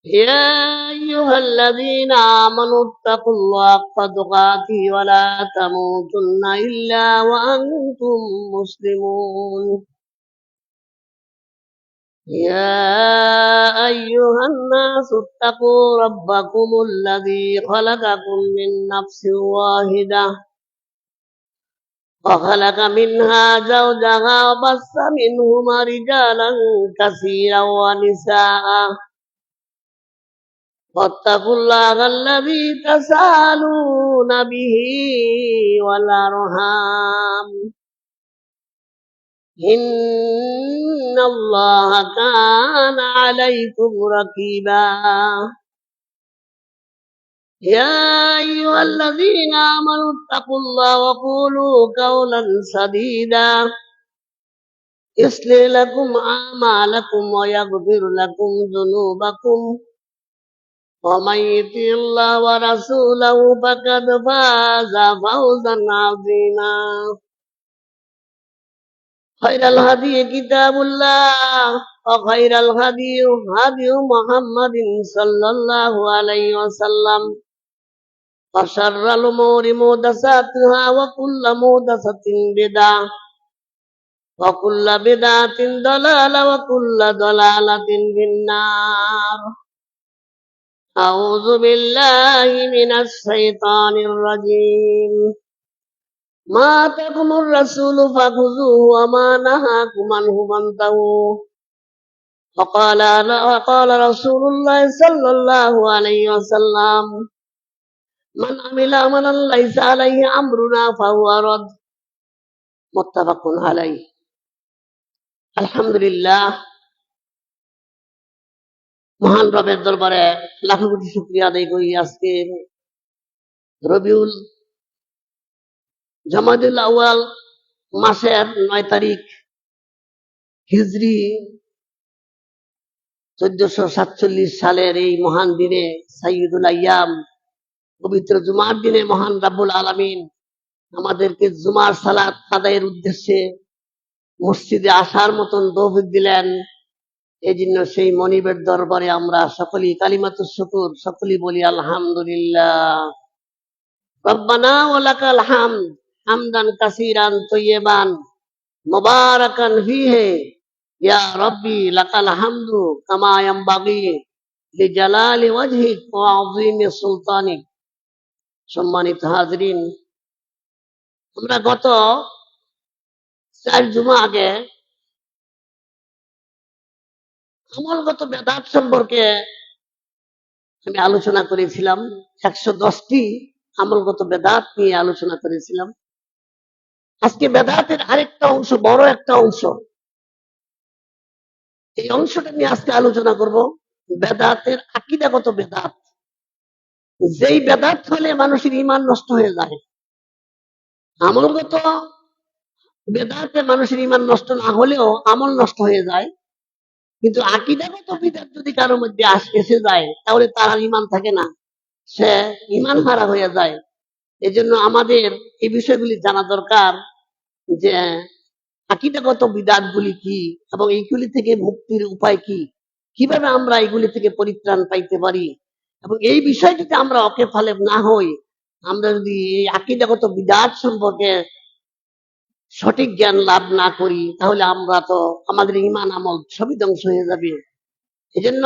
يا أيها الذين آمنوا اتقوا الله حق تقاته ولا تموتن إلا وأنتم مسلمون. يا أيها الناس اتقوا ربكم الذي خلقكم من نفس واحدة وخلق منها زوجها وبث منهما رجالا كثيرا ونساء واتقوا الله الذي تساءلون به والأرحام إن الله كان عليكم رقيبا. يا أيها الذين آمنوا اتقوا الله وقولوا قولا سديدا يصلح لكم أعمالكم ويغفر لكم ذنوبكم ومن يطع الله ورسوله فقد فاز فوزا عظيما. خير الهدي كتاب الله وخير الهدي هدي محمد صلى الله عليه وسلم وشر الأمور محدثاتها وكل محدثة بدعة وكل بدعة ضلالة وكل ضلالة في النار. أعوذ بالله من الشيطان الرجيم. ما آتاكم الرسول فخذوه وما نهاكم عنه فانتهوا. وقال رسول الله صلى الله عليه وسلم من عمل عملا ليس عليه أمرنا فهو رد. متفق عليه. আলহামদুলিল্লাহ, মহান রবের দরবারে লাখো কোটি শুকরিয়া আদায় করি। আজকে রবিউল জামাদুল আউয়াল মাসের 9 তারিখ হিজরি 1447 সালের এই মহান দিনে সাইয়্যিদুল আইয়াম পবিত্র জুমার দিনে মহান রাব্বুল আলামিন আমাদেরকে জুমার সালাত আদায়ের উদ্দেশ্যে মসজিদে আসার মতন তৌফিক দিলেন। এই জন্য সেই মনিবের দরবারে আমরা সকলেই কালিমাতুশ শুকর সকলেই বলি আলহামদুলিল্লাহ। রব্বানা ওয়া লাকাল হামদ হামদান কাসীরান তাইয়্যিবান মুবারাকান ফীহি ইয়া রাব্বি লাকাল হামদু কামা ইয়ানবাগি লিজালালি ওয়াজহিক ওয়া আযীমি সুলতানিক। সম্মানিত হাজরিন, আমরা গত 4 জুমা আগে আমলগত বেদাত সম্পর্কে আমি আলোচনা করেছিলাম। 110টি আমলগত বেদাত নিয়ে আলোচনা করেছিলাম। আজকে বেদাতের আরেকটা অংশ, বড় একটা অংশ, এই অংশটা নিয়ে আজকে আলোচনা করব। বেদাতের আকীদাগত বেদাত, যেই বেদাত হলে মানুষের ঈমান নষ্ট হয়ে যায়। আমলগত বেদাতে মানুষের ঈমান নষ্ট না হলেও আমল নষ্ট হয়ে যায়, কিন্তু আকীদাগত বিদআত যদি কারোর মধ্যে এসে যায় তাহলে তার আর ঈমান থাকে না, সে ঈমান হারা হয়ে যায়। এজন্য আমাদের এই বিষয়গুলি জানা দরকার যে আকীদাগত বিদআত গুলি কি এবং এইগুলি থেকে মুক্তির উপায় কি, কিভাবে আমরা এইগুলি থেকে পরিত্রাণ পাইতে পারি। এবং এই বিষয়টিতে আমরা ওয়াকিফালেব না হই, আমরা যদি এই আকীদাগত বিদআত সম্পর্কে সঠিক জ্ঞান লাভ না করি তাহলে আমরা তো আমাদের ঈমান আমল সবই ধ্বংস হয়ে যাবে। এজন্য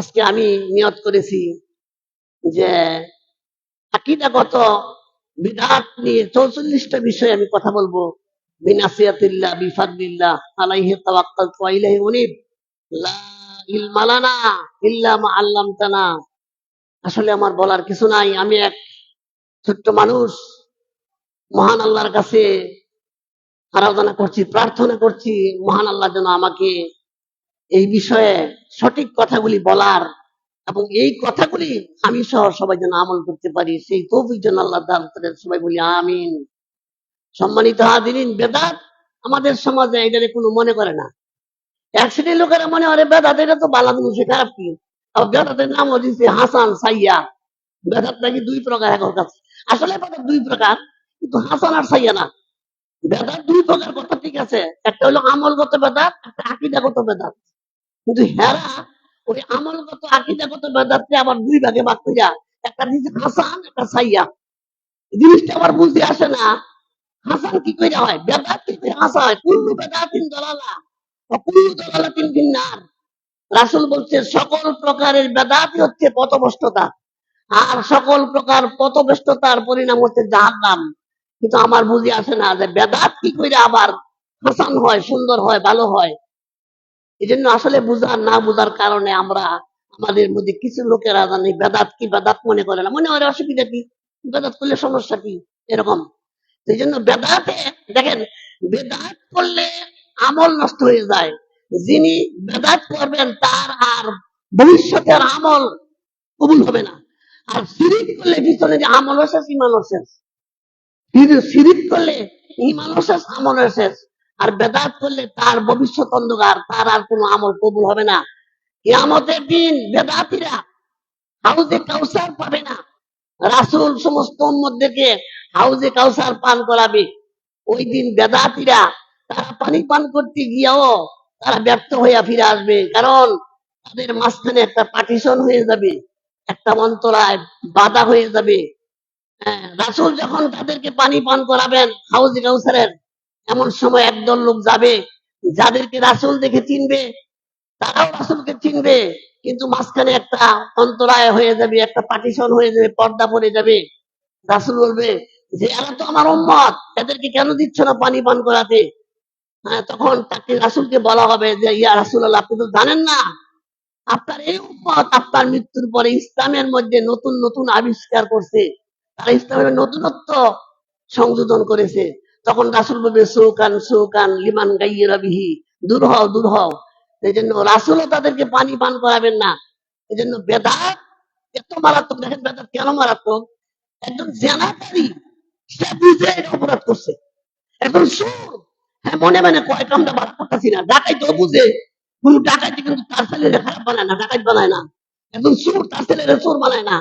আজকে আমি নিয়ত করেছি যে আকীদাগত বিদআত নিয়ে 44টা বিষয় আমি কথা বলবো। বিনাসিয়াতিল্লাহ বিফাদলিল্লাহ আলাইহি তাওয়াক্কালতু ওয়া ইলাইহি উনীব লা ইলমা লানা ইল্লা মা আল্লামতানা। আসলে আমার বলার কিছু নাই, আমি এক ছোট্ট মানুষ। মহান আল্লাহর কাছে আরাধনা করছি, প্রার্থনা করছি মহান আল্লাহ যেন আমাকে এই বিষয়ে সঠিক কথাগুলি বলার এবং এই কথাগুলি আমি সহ সবাই যেন আমল করতে পারি, সেই তৌফিক যেন আল্লাহ দান করেন। সবাই বলি আমিন। সম্মানিত হাজিরিন, বেদাত আমাদের সমাজে এটারে কোনো মনে করে না। এক শ্রেণীর লোকেরা মনে করে বেদাত এটা তো ভালো জিনিস, খারাপ কি? আবার বেদাতের নামও দিচ্ছে হাসান সাইয়া। বেদাত নাকি 2 প্রকার এখন কাছে। আসলে বেদাত 2 প্রকার, কিন্তু হাসান আর সাইয়া না। বেদাত 2 প্রকার, কথা ঠিক আছে। একটা হলো আমলগত বেদাত, একটা আকীদাগত বেদাত। কিন্তু হেরা ওই আমলগত আকীদাগত বেদাতকে আবার দুই ভাগে ভাগ কইরা একটা দিছে হাসান, একটা সাইয়া। জিনিসটা আমার বুঝতে আসে না, হাসান কি কইরা হয়, বেদাত কি কইরা হাসা হয়। কুল্লু বেদাতিন দালালা ওয়া কুল্লু দালালাতিন ফিন্নার। রাসূল বলছে সকল প্রকারের বেদাতই হচ্ছে পথভ্রষ্টতা, আর সকল প্রকার পথভ্রষ্টতার পরিণাম হচ্ছে জাহান্নাম। কিন্তু আমার বুঝে আসে না যে বেদাত কি কইরা আবার হাসান হয়, সুন্দর হয়, ভালো হয়। এই জন্য আসলে বুঝার না বুঝার কারণে আমরা আমাদের মধ্যে কিছু লোকেরা জানি বেদাত কি বেদাত মনে করে না, মনে হয় অসুবিধা কি, বেদাত করলে সমস্যা কি, এরকম। এই জন্য বেদাতে দেখেন, বেদাত করলে আমল নষ্ট হয়ে যায়। যিনি বেদাত করবেন তার আর ভবিষ্যতের আমল কবুল হবে না। আর শিরিক করলে পিছনে যে আমল শেষ, ইমানও শেষ। শিরিক করলে ইমানও শেষ, আমলও শেষ। আর বেদাত করলে তার ভবিষ্যৎ অন্ধকার, তার আর কোনো আমল কবুল হবে না। কিয়ামতের দিন বেদাতিরা হাউজে কাউসার পাবে না। রাসূল সমস্ত উম্মতদেরকে হাউজে কাউসার পান করাবে। ওই দিন বেদাতিরা তারা পানি পান করতে গিয়েও তারা ব্যর্থ হইয়া ফিরে আসবে, কারণ তাদের মাঝখানে একটা পার্টিশন হয়ে যাবে, একটা অন্তরায় বাধা হয়ে যাবে। রাসূল যখন তাদেরকে পানি পান করাবেন হাউজে কাউসারের, এমন সময় একদল লোক যাবে যাদেরকে রাসূল দেখে চিনবে, তারাও রাসূলকে চিনবে, কিন্তু মাঝখানে একটা অন্তরায় হয়ে যাবে, একটা পার্টিশন হয়ে যাবে, পর্দা পড়ে যাবে। রাসূল বলবে যে এরা তো আমার উম্মত, এদেরকে কেন দিচ্ছ না পানি পান করাতে? তখন তাকে রাসূলকে বলা হবে যে ইয়া রাসূলুল্লাহ, আপনি তো জানেন না আপনার এই উম্মত আপনার মৃত্যুর পরে ইসলামের মধ্যে নতুন নতুন আবিষ্কার করছে, তারা ইসলামের নতুনত্ব সংযোজন করেছে। তখন রাসূল বলবে সুকান সুকান লিমান গাইয়িরা বিহি, দূর হও দূর হও। এই জন্য রাসূলও তাদেরকে পানি পান করাবেন না। এই জন্য বেদাত এত মারাত্মক। দেখেন বেদাত কেন মারাত্মক, একজন জেনাকারী সে বুঝে এটা অপরাধ করছে, একজন সুর হ্যাঁ মনে মনে কয় কামটা বার করতেছি না, ডাকাই তো বুঝে, কোন ডাকাইতে কিন্তু তার ছেলেরে খারাপ বানায় না, ডাকাইত বানায় না। একজন সুর তার ছেলেরে চোর বানায় না,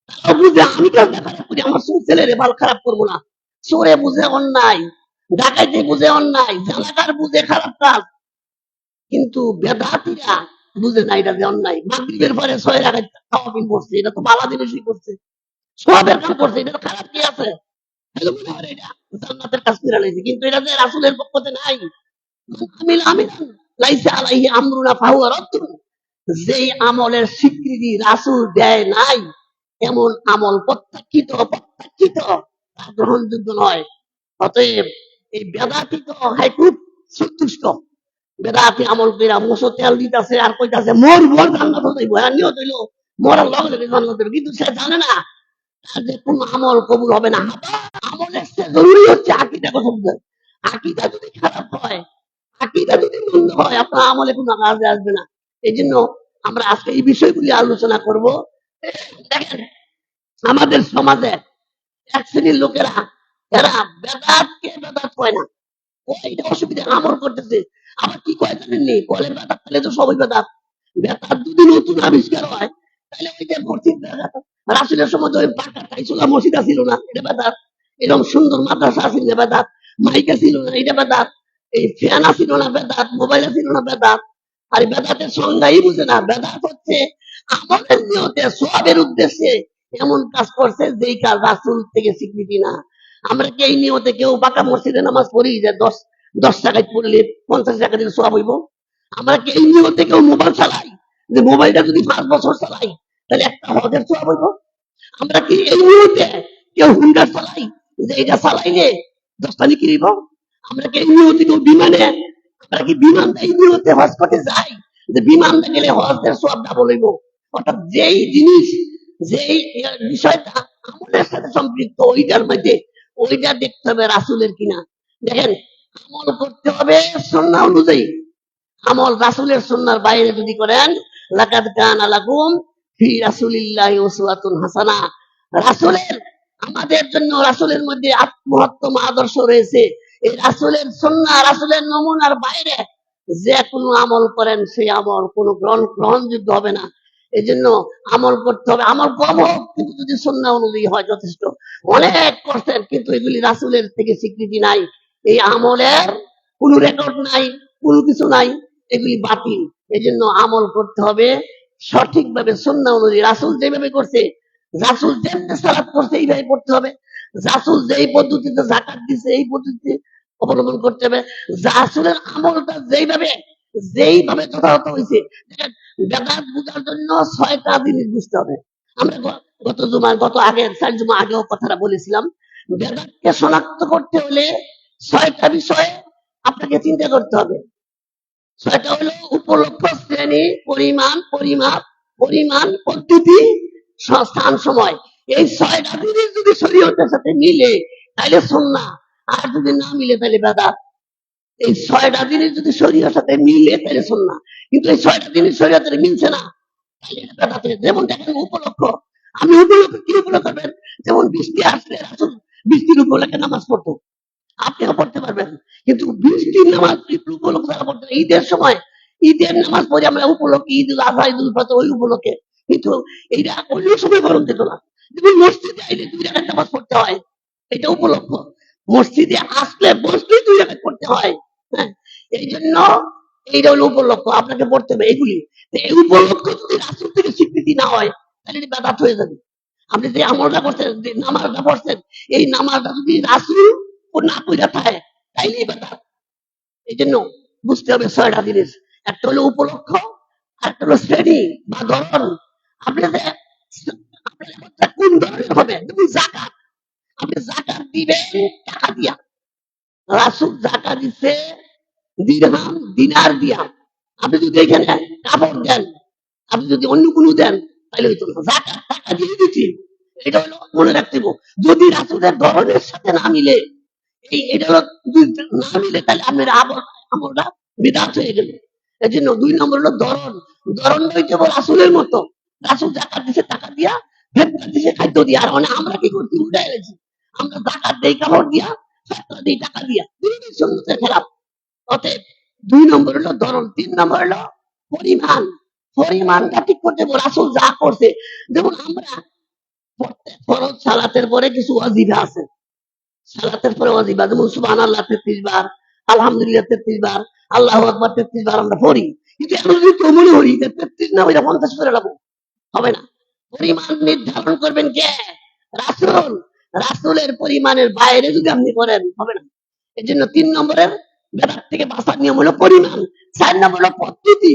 তারা বুঝে আমি কাজটা খারাপ করি, আমার সুর ছেলেরে ভালো খারাপ করবো না। চোরে বুঝে অন্যায়, ডাকাইতে বুঝে অন্যায়, জানাকার বুঝে খারাপ কাজ, কিন্তু বেদাতিরা বুঝে না এটা যে অন্যায়। মাগরিবের পরে 6 রাকাত তাওয়াবিন পড়ছে, এটা তো ভালো জিনিসই করছে, সওয়াবের কাম করছে, এটা তো খারাপ কি আছে? তাহলে মনে হয় এটা জান্নাতের কাজ করে লাইছে, কিন্তু এটা যে রাসূলের পক্ষতে নাই। আমিল আমিলান লাইসা আলাইহি আমরুনা ফাহুয়া রাদ্দুন। যেই আমলের স্বীকৃতি রাসূল দেয় নাই, এমন আমল প্রত্যাখ্যিত, প্রত্যাখ্যিত, তা গ্রহণযোগ্য নয়। অতএব এই বেদাতি তো হয় খুব সন্তুষ্ট, বেদাতি আমল কইরা মুসো তেল দিতেছে আর কইতাছে মোর মোর জান্নাত হইব, আর নিয়ত হইল মরার লগে লগে জান্নাত হইব, কিন্তু সে জানে না তার যে কোন আমল কবুল হবে না। আমলের চেয়ে জরুরি হচ্ছে আকীদাগত বুঝ। আকীদা যদি খারাপ হয়, আকীদা যদি মন্দ হয়, আপনার আমলে কোনো কাজে আসবে না। এই জন্য আমরা আজকে এই বিষয়গুলি আলোচনা করব। দেখেন আমাদের সমাজে এক শ্রেণীর লোকেরা, এরা বেদাতকে বেদাত কয় না, ওইটা অসুবিধা, আমল করতেছে। আবার কি কয় জানেননি, বলে বেদাত তাহলে তো সবই বেদাত। বেদাত যদি নতুন আবিষ্কার হয় তাহলে ওই যে মসজিদ রাসূলের সময় ওই পাকা টাইসুলা মসজিদ ছিল না, এটা বেদাত। এরকম সুন্দর মাদ্রাসা ছিল না, বেদাত। মাইকা ছিল না, এটা বেদাত। এই ফ্যান ছিল না, বেদাত। মোবাইল ছিল না, বেদাত। আর বেদাতের সংজ্ঞাই বুঝে না। বেদাত হচ্ছে আমাদের নিয়তে সওয়াবের উদ্দেশ্যে এমন কাজ করছে যেই কাজ রাসূল থেকে স্বীকৃতি না। আমরা কি এই নিয়তে কেউ পাকা মসজিদে নামাজ পড়ি যে 10 টাকায় পড়লে 50 টাকা দিলে সওয়াব হইব? আমরা কি এই নিয়তে কেউ মোবাইল চালাই যে মোবাইলটা যদি 5 বছর চালাই তাহলে একটা হজের সওয়াব হইব? আমরা কি এই নিয়তে কেউ হুন্ডা চালাই যে এটা চালাইলে 10টা নেকি হইব? আমরা কি এই নিয়তে কেউ বিমানে, আমরা কি বিমান এই নিয়তে হজ করতে যাই যে বিমান গেলে হজের সওয়াব ডাবল হইব? অর্থাৎ যেই জিনিস, যেই বিষয়টা আমলের সাথে সম্পৃক্ত, ওইটার মধ্যে ওইটা দেখতে হবে রাসূলের কিনা। দেখেন আমল করতে হবে সুন্নাহ অনুযায়ী। আমল রাসূলের সুন্নাহর বাইরে যদি করেন, লাকাদ কানা লাকুম ফি রাসূলিল্লাহি উসওয়াতুন হাসানা। রাসূলের, আমাদের জন্য রাসূলের মধ্যে আত্মোত্তম আদর্শ রয়েছে। এই রাসূলের সুন্নাহ, রাসূলের নমুনার বাইরে যে কোনো আমল করেন সেই আমল কোনো গ্রহণযোগ্য হবে না। এই জন্য আমল করতে হবে, আমল কম হোক কিন্তু যদি সুন্নাহ অনুযায়ী হয় যথেষ্ট। অনেক করছেন কিন্তু এগুলি রাসূলের থেকে স্বীকৃতি নাই, এই আমলের কোনো রেকর্ড নাই, কোনো কিছু নাই, এগুলি বাতিল। এই জন্য আমল করতে হবে সঠিকভাবে সুন্নাহ অনুযায়ী রাসূল যেভাবে করছে, রাসূল যেমনি সালাত করছে এইভাবে পড়তে হবে। রাসূল যেই পদ্ধতিতে যাকাত দিছে এই পদ্ধতি অবলম্বন করতে হবে। রাসূলের আমলটা যেইভাবে যথাযথ হয়েছে। দেখেন, বেদাত বুঝার জন্য 6টা জিনিস বুঝতে হবে। আমরা গত আগের 4 জুমা আগেও কথাটা বলেছিলাম। বেদাতকে শনাক্ত করতে হলে 6টা বিষয়ে আপনাকে চিন্তা করতে হবে। সেটা হলো উপলক্ষ, শ্রেণী, পরিমাণ, পরিমাপ, পরিমাণ, পদ্ধতি, স্থান, সময়। এই 6টা জিনিস যদি শরীয়তের সাথে মিলে তাহলে সুন্নাহ, আর যদি না মিলে তাহলে বেদাত। এই 6টা জিনিস যদি শরীয়তের সাথে মিলে তাহলে সুন্নাহ, কিন্তু এই 6টা জিনিস শরীয়তের মিলছে না তাহলে এটা বেদাত। যেমন দেখেন উপলক্ষ, আপনি উপলক্ষ কি উপলক্ষ করবেন? যেমন বৃষ্টি আসলে রাসূল বৃষ্টির উপলক্ষে নামাজ পড়তো, আপনিও পড়তে পারবেন। কিন্তু বৃষ্টির নামাজ উপলক্ষে যারা পড়তে, ঈদের সময় ঈদের নামাজ পড়ে আমরা উপলক্ষে, ঈদ উল আজহা, ঈদ উল ফিতর ওই উপলক্ষে, কিন্তু এইটা অন্য সময় বরণ দিত না। যেমন মসজিদে আইলে 2 রাকাত নামাজ পড়তে হয়, এটা উপলক্ষ। মসজিদে আসলে বসলে 2 রাকাত পড়তে হয়। হ্যাঁ, এই জন্য এইটা হলো উপলক্ষ, আপনাকে পড়তে হবে এইগুলি। এই উপলক্ষ যদি রাসূল থেকে স্বীকৃতি না হয় তাহলে এটা বেদাত হয়ে যাবে। আপনি যে আমলটা করছেন, যে নামাজটা পড়ছেন, এই নামাজটা যদি রাসূল না কইরা থাকে তাইলে বেদাত। এই জন্য বুঝতে হবে 6টা জিনিস। একটা হলো উপলক্ষ, একটা হলো শ্রেণী বা ধরন। আপনি যে আপনার এবারটা কোন ধরনের হবে? যেমন যাকাত, আপনি যাকাত দিবেন টাকা দিয়া। রাসূল যাকাত দিচ্ছে দিরহাম, দিনার দিয়া। আপনি যদি এখানে কাপড় দেন, আপনি যদি অন্য কোনো দেন তাহলে হইতো না। যাকাত টাকা দিয়ে দিচ্ছি, এটা হলো মনে রাখতে হবে। যদি রাসূলের ধরনের সাথে না মিলে, এটা হলো না মিলে তাহলে আপনার আমলটা বিদাত হয়ে গেল। এই জন্য 2 নম্বর হলো ধরন। ধরন হইতে হবে রাসূলের মতো। রাসূল যাকাত দিছে টাকা দিয়া, ফেতরা দিছে খাদ্য দিয়া। আর আমরা কি করছি? উল্টায় গেছি। আমরা যাকাত দেই কাপড় দিয়া, ফেতরা দেই টাকা দিয়া। দুটোই সুন্নতের খেলাফ। অতএব 2 নম্বর হলো ধরন, 3 নম্বর হলো পরিমাণ। পরিমাণটা ঠিক করতে হবে। রাসূল যা করছে, যেমন আমরা প্রত্যেক ফরজ সালাতের পরে কিছু ওয়াজিফা আছে। সালাতের পরে ওয়াজিবা, যেমন সুবহানাল্লাহ 33 বার, আলহামদুলিল্লাহ 33 বার, আল্লাহু আকবার 33 বার আমরা পড়ি। কিন্তু এখন যদি কেউ মনে করি যে 33 না ওইটা 50 করে লাগবো, হবে না। পরিমাণ নির্ধারণ করবেন কে? রাসূল। রাসূলের পরিমাণের বাইরে যদি আপনি করেন হবে না। এই জন্য 3 নম্বরের বেদাত থেকে বাঁচার নিয়ম হলো পরিমাণ। 4 নম্বর হলো পদ্ধতি।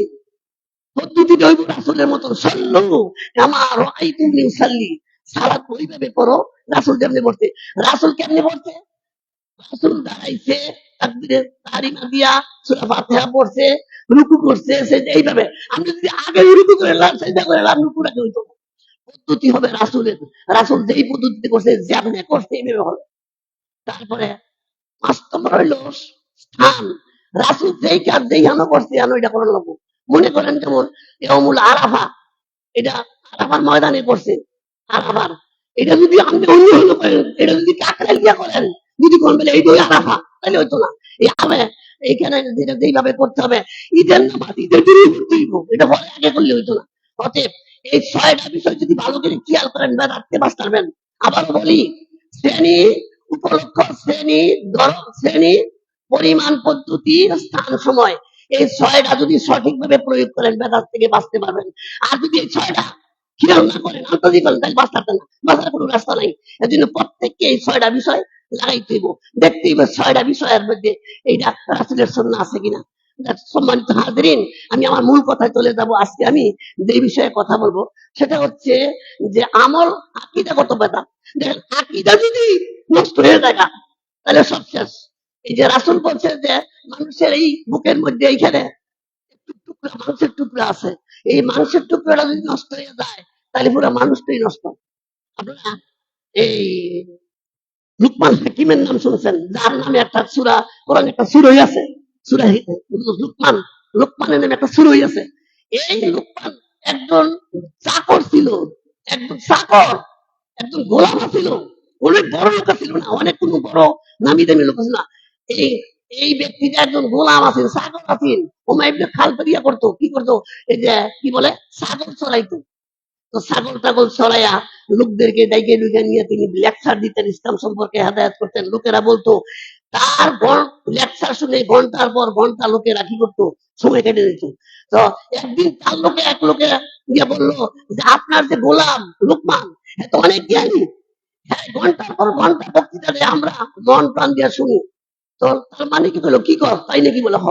পদ্ধতিটা হইব রাসূলের মতো, সাল্লু কামা রাআইতুমুনি উসাল্লি। সালাত ওইভাবে পড়ো রাসূল যেমনি পড়ছে। রাসূল কেমনে পড়ছে? রাসূল দাঁড়াইছে, তাকবীরে তাহরিমা দিয়া সূরা ফাতিহা পড়ছে, রুকু করছে, সেটা এইভাবে। আপনি যদি আগে রুকু করে সেজদা করে রুকুটা হইতো না। পদ্ধতি হবে রাসূলের। রাসূল যেই পদ্ধতিতে করছে, যেমনে করছে এইভাবে হবে। তারপরে 5 নম্বর হইলো স্থান। রাসূল যেই কাজ যেইখানে করছে ওইটা করা লাগবো। মনে করেন যেমন ইয়াউমুল আরাফা, এটা আরাফার ময়দানে করছে। আরাফার এটা যদি আপনি অন্য হলো করেন, এটা যদি কাকরাইল দিয়া করেন, যদি কোন বলে এইটাই আরাফা, তাহলে হইতো না। এই হবে এইখানে যেটা যেইভাবে করতে হবে, ঈদের নামাজ ঈদের দিনই করতে হইব, এটা পরে আগে করলে হইতো না। অতএব এই 6টা বিষয় যদি ভালো করে খেয়াল করেন বা রাখতে পারবেন। আবারও বলি, শ্রেণী, উপলক্ষ, শ্রেণী, ধরন, শ্রেণী, পরিমাণ, পদ্ধতি, স্থান, সময়। এই 6টা যদি সঠিকভাবে প্রয়োগ করেন বেদাত থেকে বাঁচতে পারবেন। আর যদি এই 6টা খেয়াল না করেন, আন্তর্জাতিক করেন, তাহলে বাঁচতে না, বাঁচার কোনো রাস্তা নাই। এর জন্য প্রত্যেককে এই 6টা বিষয় লাগাইতে হইব, দেখতে হইব 6টা বিষয়ের মধ্যে এইটা রাসূলের সুন্নাহ আছে কিনা। সম্মানিত হাজরিন, আমি আমার মূল কথায় চলে যাব। আজকে আমি যে বিষয়ে কথা বলবো সেটা হচ্ছে যে আমল আকীদাগত বেদাত। দেখেন, আকীদা যদি নষ্ট হয়ে যায় তাহলে সব শেষ। এই যে রাসূল বলছে যে মানুষের এই বুকের মধ্যে এইখানে টুকরা মানুষের টুকরা আছে, এই মানুষের টুকরাটা যদি নষ্ট হয়ে যায় তাহলে পুরো মানুষটাই নষ্ট। আপনারা এই লুকমান হাকিমের নাম শুনছেন, যার নামে একটা সূরা, কোরআন একটা সূরাই আছে, সূরা লুকমান। লুকমানের নামে একটা সূরাই আছে। এই লুকমান একজন চাকর ছিল, একজন চাকর, একজন গোলাম ছিল। অনেক বড় লোক ছিল না, অনেক কোনো বড় নামি দামি লোক ছিল না। এই এই ব্যক্তিটা একজন গোলাম আছেন, চাকর আছেন। ওমা ইবনে খালদ ইয়া করতো, কি করতো? এই যে কি বলে, ছাগল চড়াইতো। তো ছাগল টাগল ছড়াইয়া লোকদেরকে ডাইকে ডুইকে নিয়ে তিনি লেকচার দিতেন, ইসলাম সম্পর্কে হেদায়েত করতেন। লোকেরা বলতো, তার লেকচার শুনে ঘন্টার পর ঘন্টা লোকেরা কি করতো? সময় কেটে দিত। তো একদিন তার লোকে এক লোকে গিয়ে বললো যে আপনার যে গোলাম লোকমান এত অনেক জ্ঞানী, হ্যাঁ ঘন্টার পর ঘন্টা বক্তৃতা দেয়, আমরা মন প্রাণ দিয়ে শুনি। তো তার মানে কি বললো, কি কর তাই নাকি? বলে হ।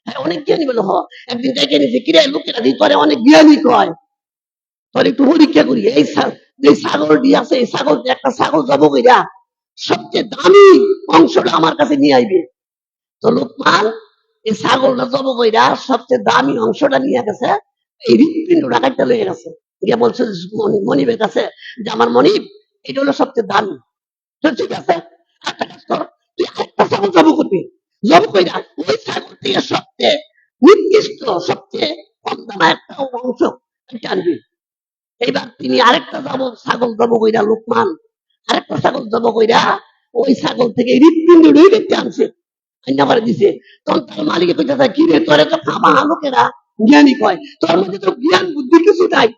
হ্যাঁ অনেক জ্ঞানী। বলে হ। একদিন ডেকে নিয়েছে, কিরে লোকেরা দি করে অনেক জ্ঞানী কয়, তোর একটু পরীক্ষা করি। এই যে ছাগলটি আছে, এই ছাগল একটা ছাগল জব কইরা সবচেয়ে দামি অংশটা আমার কাছে নিয়ে আইবে। তো লোকমান এই ছাগলটা জব কইরা সবচেয়ে দামি অংশটা নিয়ে গেছে, এই হৃৎপিণ্ডটা কাটতে লয়ে গেছে। গিয়ে বলছে মনিবের কাছে যে আমার মনিব, এটা হলো সবচেয়ে দামি। তো ঠিক আছে, একটা কাজ কর, তুই আরেকটা ছাগল জব করবি। জব কইরা ওই ছাগল থেকে সবচেয়ে নির্দিষ্ট সবচেয়ে কম দামা একটা অংশ আনবি। এইবার তিনি আরেকটা ছাগল জব কইরা লোকমান আরেকটা ছাগল জব কইরা ওই ছাগল থেকে হৃৎপিণ্ড কেটে আনছে, আইনা করে দিছে। তখন তার মালিকে কইতেছে, কি রে তোরে তো খামা লোকেরা জ্ঞানী কয়, তোর মধ্যে তো জ্ঞান বুদ্ধি কিছু নাই।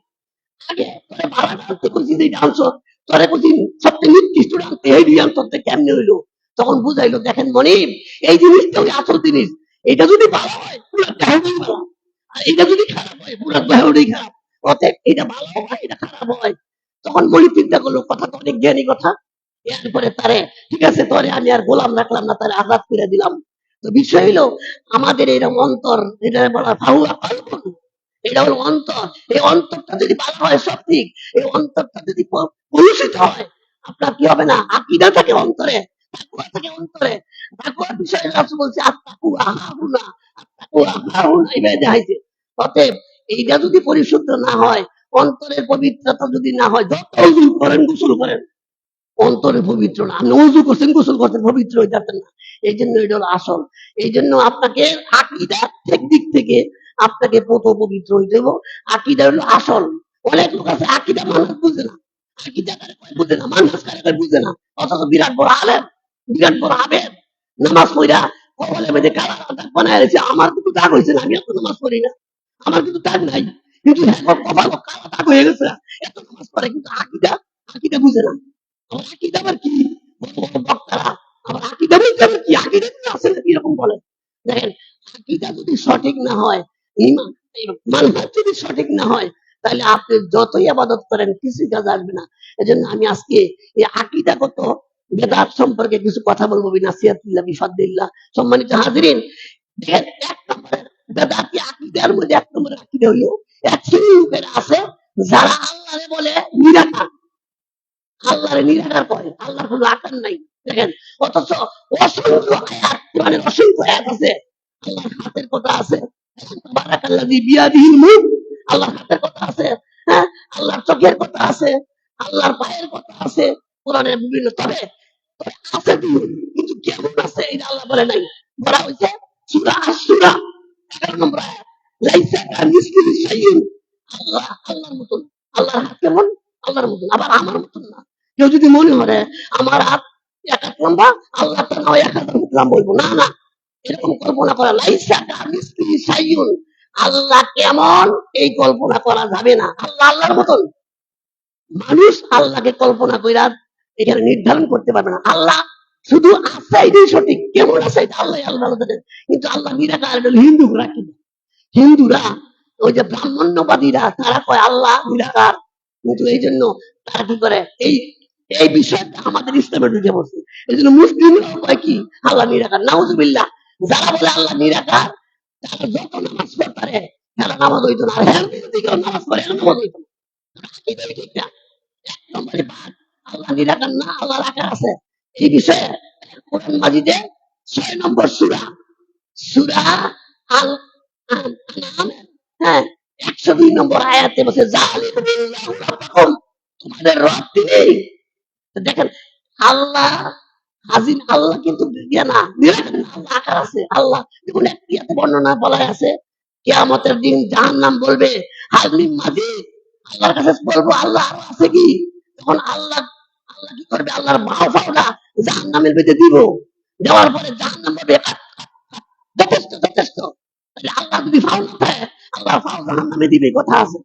আগে তোরে বাড়াটা আনতে কইছি যে আনছো, তোরে কইছি সবচেয়ে নির্দিষ্ট আনতে, এই জ্ঞান তোর কেমনে হইলো? তখন বুঝাইলো, দেখেন মনিব, এই জিনিসটা ওই আসল জিনিস। এটা যদি ভালো হয় পুরো দেহটাই ভালো, আর এটা যদি খারাপ হয় পুরো দেহটাই খারাপ। অতএব এটা ভালো হয়, এটা খারাপ হয়। তখন মনিব চিন্তা করলো, কথা তো অনেক জ্ঞানী কথা। এরপরে তারে ঠিক আছে, তোরে আমি আর গোলাম রাখলাম না, তারে আজাদ করে দিলাম। তো বিষয় হইলো আমাদের এরকম অন্তর, এটা বলা ফাহুয়া কলবুন, এটা হলো অন্তর। এই অন্তরটা যদি ভালো হয় সব ঠিক, এই অন্তরটা যদি কলুষিত হয়, আপনার কি হবে না? আকীদা থাকে অন্তরে, তাকওয়া থাকে অন্তরে। তাকওয়ার বিষয়ে রাসূল বলছে, আত-তাকওয়া হাহুনা, আত-তাকওয়া হাহুনা, এইভাবে দেখাইছে। অতএব এইটা যদি পরিশুদ্ধ না হয়, অন্তরের পবিত্রতা যদি না হয়, যত ওযু করেন গোসল করেন, অন্তরে পবিত্র না। আপনি উজু করছেন, গোসল করছেন, পবিত্র হয়ে যাচ্ছেন না। এই জন্য এটা হলো আসল। এই জন্য আপনাকে আকীদার দিক থেকে আপনাকে প্রথম পবিত্র হইতে হবে। আকীদা হলো আসল। অনেক লোক আছে আকীদা মানুষ বুঝে না, আকীদা কারে কয় বুঝে না, মানুষ কারে কয় বুঝে না। অথচ বিরাট বড় আলেম, বিরাট বড় আবেদ, নামাজ পড়া কপালের মধ্যে কালা দাগ বানায় রয়েছে। আমার কিন্তু দাগ হয়েছে না, আমি এত নামাজ পড়ি না, আমার কিন্তু দাগ নাই, কিন্তু কপাল কালা দাগ হয়ে গেছে, এত নামাজ পড়ে কিন্তু আকীদা আকীদা বুঝে না। আমার আকীদা আবার কি? বড় বড় বক্তারা আমার আকীদা বলতে আবার কি? আকীদা কি আছে নাকি এরকম বলে? দেখেন, আকীদা যদি সঠিক না হয়, ঈমান মানহাজ যদি সঠিক না হয়, তাহলে আপনি যতই ইবাদত করেন কিছুই কাজে আসবে না। এজন্য আমি আজকে এই আকীদাগত বেদাত সম্পর্কে কিছু কথা বলবো, বিনাসিয়াতিল্লাহ বিফাদ্দিল্লাহ। সম্মানিত হাজিরিন, দেখেন এক নম্বরের বেদাতি আকীদার মধ্যে এক নম্বরের আকীদা হলো, এক শ্রেণীর লোকেরা আছে যারা আল্লাহরে বলে নিরাকার, আল্লাহরে নিরাকার করে, আল্লাহর কোনো আকার নাই। দেখেন, অথচ অসংখ্য আয়াত, কোরআনের অসংখ্য আয়াত আছে আল্লাহর হাতের কথা আছে। তাবারাকাল্লাযী বিয়াদিহিল মুলক, আল্লাহর হাতের কথা আছে, হ্যাঁ, আল্লাহর চোখের কথা আছে, আল্লাহর পায়ের কথা আছে কোরআনের বিভিন্ন। তবে আছে কিন্তু কেমন আছে এটা আল্লাহ বলে নাই। বলা হয়েছে সূরা আশ-শূরা 11 নম্বর আয়াত, লাইসা কামিসলিহি শাইউন, আল্লাহ আল্লাহর মতন। আল্লাহর হাত কেমন? আল্লাহর মতন। আবার আমার মতন না। কেউ যদি মনে করে আমার হাত 1 হাত লম্বা, আল্লাহ তো নয় 1000 ফুট লম্বা হইব, না না, এরকম কল্পনা করা। লাইসা কামিসলিহি শাইউন, আল্লাহ কেমন এই কল্পনা করা যাবে না। আল্লাহ আল্লাহর মতন। মানুষ আল্লাহকে কল্পনা কইরা এখানে নির্ধারণ করতে পারবে না। আল্লাহ শুধু আছে, এটাই সঠিক। কেমন আছে এটা আল্লাহ আল্লাহ ভালো জানেন। কিন্তু আল্লাহ নিরাকার, এটা হলো হিন্দুরা। কি হিন্দুরা, ওই যে ব্রাহ্মণ্যবাদীরা, তারা কয় আল্লাহ নিরাকার। কিন্তু এই জন্য তারা কি করে, এই এই বিষয়টা আমাদের ইসলামে ঢুকে বসে। এই জন্য মুসলিমরাও কয় কি আল্লাহ নিরাকার। নাউজুবিল্লাহ। যারা বলে আল্লাহ নিরাকার, তারা যত নামাজ পড়তে পারে, তারা নামাজ হইতো না। আর হ্যাঁ যদি কেউ নামাজ পড়ে, নামাজ হইতো না। এটাই ঠিক না। এক নম্বরে বাদ, আল্লাহ নিরাকার না, আল্লাহর আকার আছে। এই বিষয়ে কোরআন মাজিদে 6 নম্বর সূরা, সূরা আল আনআমের, হ্যাঁ, 102 নম্বর আয়াতে বলছে, জালিকুমুল্লাহু রাব্বুকুম, তোমাদের রব তিনি। তো দেখেন, আল্লাহ হাজির, আল্লাহ কিন্তু না নিরাকার না, আল্লাহ আকার আছে। আল্লাহ যেমন একটি বর্ণনা বলা আছে, কিয়ামতের দিন জাহান্নাম বলবে, হাজমিন মাজিদ, আল্লাহর কাছে বলবো আল্লাহ আরো আছে কি? তখন আল্লাহ আল্লাহ কি করবে? আল্লাহর ভাও ফাওলা জাহান্নামের ভিতরে দিব। দেওয়ার পরে জাহান্নাম বলবে, যথেষ্ট যথেষ্ট। তাহলে আল্লাহ যদি ফাও না থাকে, আল্লাহর ফাও জাহান্নামে দিবে, কথা আছে।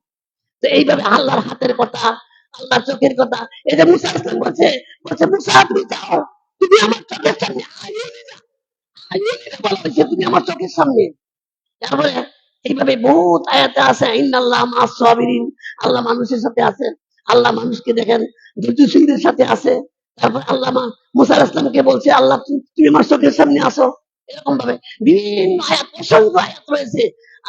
তো এইভাবে আল্লাহর হাতের কথা, আল্লাহর চোখের কথা, এই যে মুসা ইসলাম বলছে, বলছে মুসা তুমি যাও, তুমি আমার চোখের সামনে আইওনি না, আইওনি না বলা হয়েছে, তুমি আমার চোখের সামনে। তারপরে এইভাবে বহুত আয়াতে আছে ইন্নাল্লাহ মা'আস সাবিরিন, আল্লাহ মানুষের সাথে আছে। আল্লাহ মানুষকে দেখেন ধৈর্যশীলদের সাথে আছে। তারপর আল্লাহ মুসা আলাইহিস সালামকে বলছে আল্লাহ তুমি আমার চোখের সামনে আসো। এরকম ভাবে বিভিন্ন আয়াত, অসংখ্য আয়াত রয়েছে।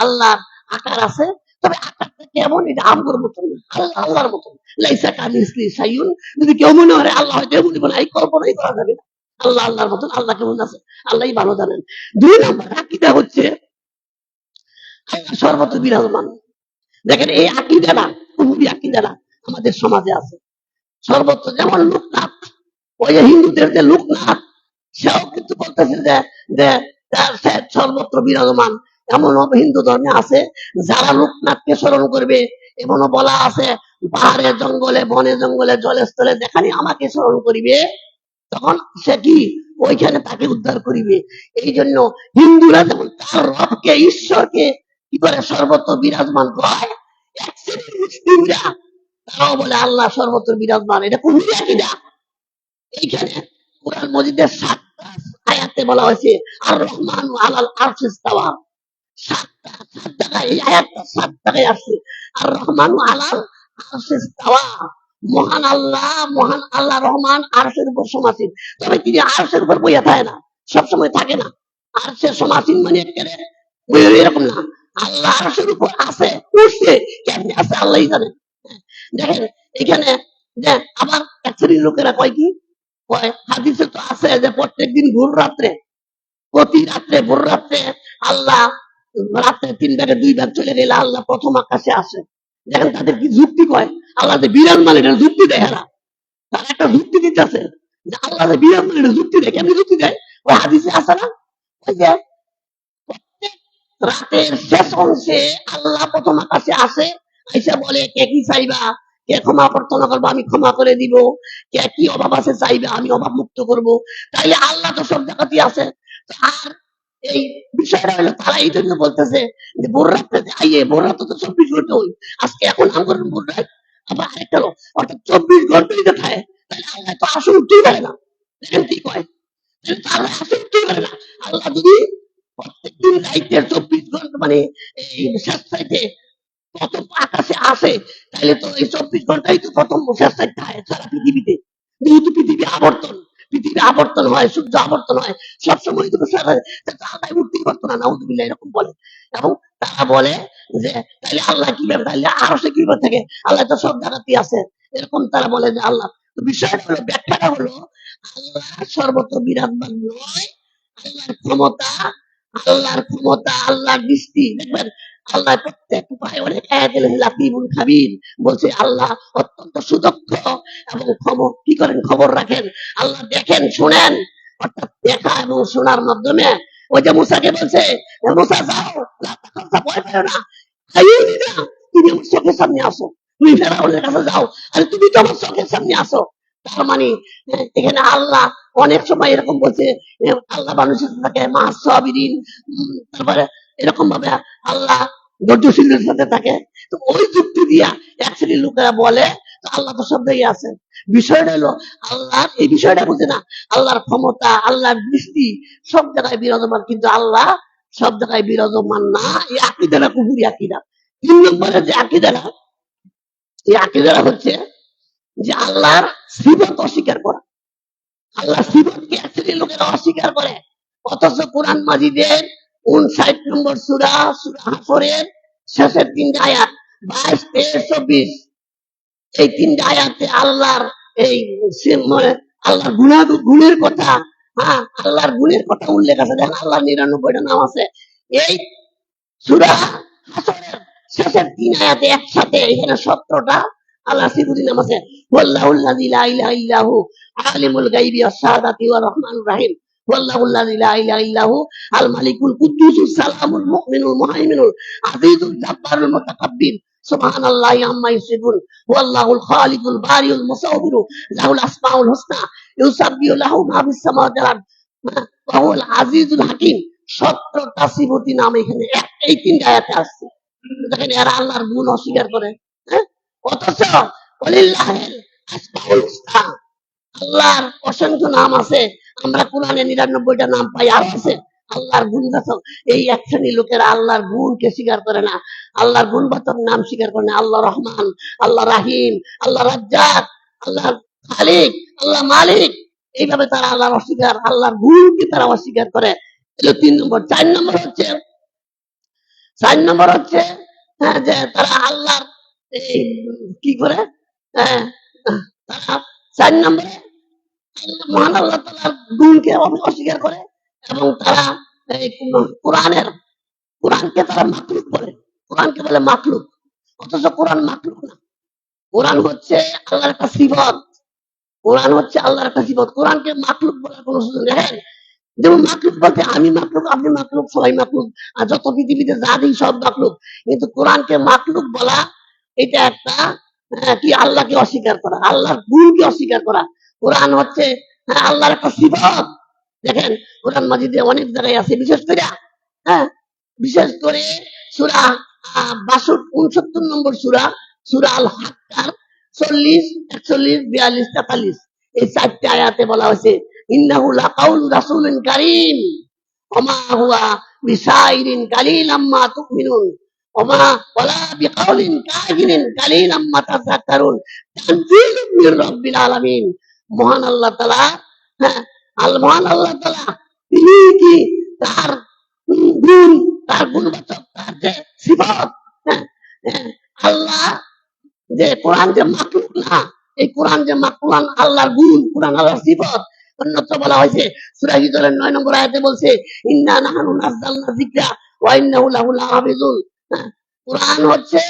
আল্লাহ আকার আছে, তবে আকারটা কেমন এটা আমগোর মতন না, আল্লাহ আল্লাহর মতন। লাইসা কামিসলি শাইউন, যদি কেউ মনে হয় আল্লাহ হয়তো এমনই বলে, এই কল্পনাই করা যাবে না। আল্লাহ আল্লাহর মতন, আল্লাহ কেমন আছে আল্লাহই ভালো জানেন। 2 নম্বর আকীদা হচ্ছে আল্লাহ সর্বত্র বিরাজমান। দেখেন এই আকীদাটা, কুফরি আকীদাটা আমাদের সমাজে আছে সর্বত্র। যেমন লোকনাথ, ওই যে হিন্দুদের যে লোকনাথ, সেও কিন্তু বলতেছে যে যে সে সর্বত্র বিরাজমান। এমন হিন্দু ধর্মে আছে যারা লোকনাথকে স্মরণ করবে, এমনও বলা আছে পাহাড়ে জঙ্গলে বনে জঙ্গলে জলে স্থলে যেখানে আমাকে স্মরণ করিবে তখন সে কি ওইখানে তাকে উদ্ধার করিবে। এই জন্য হিন্দুরা যেমন তার রবকে ঈশ্বরকে কি করে সর্বত্র বিরাজমান কয়, এক শ্রেণীর মুসলিমরা তারাও বলে আল্লাহ সর্বত্র বিরাজমান। এটা কুফরি আকীদা। এইখানে কোরআন মজিদের 7টা আয়াতে বলা হয়েছে আর রহমান আলাল আরশি ইস্তাওয়া। 7 জায়গায় এই আয়াতটা 7 জায়গায় আসছে আর রহমান আলাল আরশি ইস্তাওয়া। মহান আল্লাহ রহমান আরশের উপর সমাসীন। তবে তিনি আরশের উপর বইয়া থাকে না, সবসময় থাকে না। আরশের সমাসীন মানে একেবারে এরকম না, আল্লাহ আরশের উপর আছে, উঠছে, কেমনি আছে আল্লাহই জানে। দেখেন এখানে যে আবার এক শ্রেণীর লোকেরা কয় কি, হাদিসে তো আছে যে প্রত্যেকদিন ভোর রাত্রে, প্রতি রাত্রে ভোর রাত্রে আল্লাহ রাত্রে 3 ভাগে 2 ভাগ চলে গেলে আল্লাহ প্রথম আকাশে আসে। দেখেন তাদের কি যুক্তি কয়, আল্লাহ যে বিরাজমান এটা যুক্তি দেয়। এরা তারা একটা যুক্তি দিতেছে যে আল্লাহ যে বিরাজমান এটা যুক্তি দেয়। কেমনি যুক্তি দেয়? ওই হাদিসে আছে না, ওই যে প্রত্যেক রাতের শেষ অংশে আল্লাহ প্রথম আকাশে আসে, আইসা বলে কে কি চাইবা, কে ক্ষমা প্রার্থনা করবো আমি ক্ষমা করে দিব, কে কি অভাব আছে চাইবে আমি অভাব মুক্ত করব। তাইলে আল্লাহ তো সব জায়গাতেই আছে। আর এই বিষয়টা হলো তারা এই জন্য বলতেছে যে ভোর রাত্রে আইয়ে, ভোর রাত্রে তো 24 ঘন্টা হই, আজকে এখন আমার ভোর রাত আবার আরেকটা অর্থাৎ 24 ঘন্টাই দেখায়, তাহলে আল্লাহ তো আসে উঠতেই পারে না। দেখেন কি কয়, তাহলে আসে উঠতেই পারে না। আল্লাহ যদি প্রত্যেকদিন রাইতের 24 ঘন্টা মানে এই শেষ সাইডে প্রথম আকাশে আসে, তাহলে তো এই 24 ঘন্টাই তো প্রথম শেষ সাইড থাকে সারা পৃথিবীতে। যেহেতু পৃথিবী আবর্তন হয়, সূর্য আবর্তন হয়, সবসময় তো আল্লাহ উঠতেই পারতো না, নাউযুবিল্লাহ এরকম বলে। এবং তারা বলে যে তাহলে আল্লাহ কিভাবে, তাহলে আরশে কিভাবে থাকে, আল্লাহ তো সব জায়গাতেই আছে, এরকম তারা বলে যে আল্লাহ। তো বিষয়টা হলো, ব্যাখ্যাটা হলো আল্লাহ সর্বত্র বিরাজমান নয়। আল্লাহর ক্ষমতা, আল্লাহর দৃষ্টি দেখবেন আল্লাহ প্রত্যেক উপায় অনেক আয়াতে লাতিফুল খাবির বলছে আল্লাহ অত্যন্ত সুদক্ষ এবং কি করেন খবর রাখেন। আল্লাহ দেখেন শোনেন, অর্থাৎ দেখা এবং শোনার মাধ্যমে ওই যে মুসাকে বলছে মুসা যাও, ভয় পেও না, তুমি আমার চোখের সামনে আসো, তুমি ফেরাউনের কাছে যাও, আরে তুমি তো আমার চোখের সামনে আসো। তার মানে এখানে আল্লাহ অনেক সময় এরকম বলছে আল্লাহ মানুষের থাকে মা'আস সাবিরিন, তারপরে এরকম ভাবে আল্লাহ ধৈর্যশীলদের সাথে থাকে। তো ওই যুক্তি দিয়া এক শ্রেণীর লোকেরা বলে আল্লাহ তো সব জায়গায় আছেন। বিষয়টা হলো আল্লাহর এই বিষয়টা বুঝে না, আল্লাহর ক্ষমতা আল্লাহর দৃষ্টি সব জায়গায় বিরাজমান, কিন্তু আল্লাহ সব জায়গায় বিরাজমান না। এই আকীদাটা কুফরি আকীদা। 3 নম্বরে যে আকীদাটা, এই আকীদাটা হচ্ছে যে আল্লাহর সিফাত অস্বীকার করা। আল্লাহ সিফাতকে এক শ্রেণীর লোকেরা অস্বীকার করে, অথচ কোরআন মাজিদের 59 নম্বর সূরা হাসরের শেষের 3টা আয়াত 22, 23, 24, এই 3টা আয়াতে আল্লাহর এই আল্লাহর গুণের কথা, হ্যাঁ আল্লাহর গুণের কথা উল্লেখ আছে। দেখেন আল্লাহর 99টা নাম আছে এই সূরা হাসরের শেষের 3 আয়াতে একসাথে। এখানে 17টা আল্লাহ সিফাতের নাম আছে। ওয়াল্লাহুল্লাযী লা ইলাহা ইল্লাহু আলিমুল গায়বি ওয়াশ শাহাদাতি ওয়ার রহমানুর রহিম। ওয়াল্লাহুল্লাযী লা ইলাহা ইল্লাহু আল মালিকুল কুদ্দুসুস সালামুল মুমিনুল মুহাইমিনুল আজিজুল জাব্বারুল মুতাকাব্বির সুবহানাল্লাহি আম্মা ইউসিফুন। ওয়াল্লাহুল খালিকুল বারিউল মুসাওবিরু লাহুল আসমাউল হুসনা ইউসাব্বিহু লাহু মা ফিস সামাওয়াতি ওয়াল আরদ ওয়া হুয়াল আজিজুল হাকীম। 17টা সিফাতি নাম এখানে এই 3টা আয়াতে আসছে। দেখেন এরা আল্লাহর গুণ অস্বীকার করে, হ্যাঁ, অথচ ওয়ালিল্লাহিল আসমাউল হুসনা, আল্লাহর অসংখ্য নাম আছে। আমরা কোরআনে 99টা নাম পাই, আর আছে আল্লাহর গুণবাচক এই এক শ্রেণীর লোকেরা আল্লাহর গুণকে স্বীকার করে না, আল্লাহর গুণবাচক নাম স্বীকার করে না। আল্লাহ রহমান, আল্লাহ রাহিম, আল্লাহ রাজ্জাক, আল্লাহ খালিক, আল্লাহ মালিক, এইভাবে তারা আল্লাহর অস্বীকার, আল্লাহর গুণকে তারা অস্বীকার করে। এলো 3 নম্বর। 4 নম্বর হচ্ছে যে তারা আল্লাহর এই কি করে, হ্যাঁ, তারা 4 নম্বরে মহান আল্লাহ তাআলার গুণকে অস্বীকার করে এবং তারা এই কোরআনকে তারা মাখলুক বলে, কোরআনকে বলে মাখলুক, অথচ কোরআন মাখলুক না। কোরআন হচ্ছে আল্লাহর একটা সিফত, কোরআন হচ্ছে আল্লাহর একটা সিফত। কোরআনকে মাখলুক বলার কোনো সুযোগ নেই। হ্যাঁ, যেমন মাখলুক বলতে আমি মাখলুক, আপনি মাখলুক, সবাই মাখলুক, আর যত পৃথিবীতে যা দিই সব মাখলুক। কিন্তু কোরআনকে মাখলুক বলা এটা একটা কি আল্লাহকে অস্বীকার করা, আল্লাহর গুণকে অস্বীকার করা। কোরআন হচ্ছে আল্লাহর একটা সিফত। দেখেন কোরআন মাজিদে অনেক জায়গায় আছে, বিশেষ করে সূরা 62 নম্বর সূরা, সূরা আল হাক্কার 40, 41, 42, 43 এই 4টে আয়াতে বলা হয়েছে ইন্নাহু লাকাউলু রাসূলিন কারীম ওমা হুয়া বিশাইরিন কালিলাম মা তুমিনুন ওমা ওয়ালা বিকাউলিন কাহিনিন কালিলাম মা তাযাক্কারুন তানজিলুম মির রাব্বিল আলামিন। মহান আল্লাহ তাআলা, মহান আল্লাহ তাআলা তিনি কি তার গুণ, তার গুণবাচক, তার যে সিফত, আল্লাহ যে কোরআন যে মাখলুক না, এই কোরআন যে কোরআন আল্লাহর গুণ, কোরআন আল্লাহর সিফত। অন্যত্র বলা হয়েছে সূরা হিজরের 9 নম্বর আয়াতে বলছে ইন্না নাহনু নাযালনা যিকরা ওয়া ইন্নাহু লাহু লাহাফিজুন। কোরআন হচ্ছে,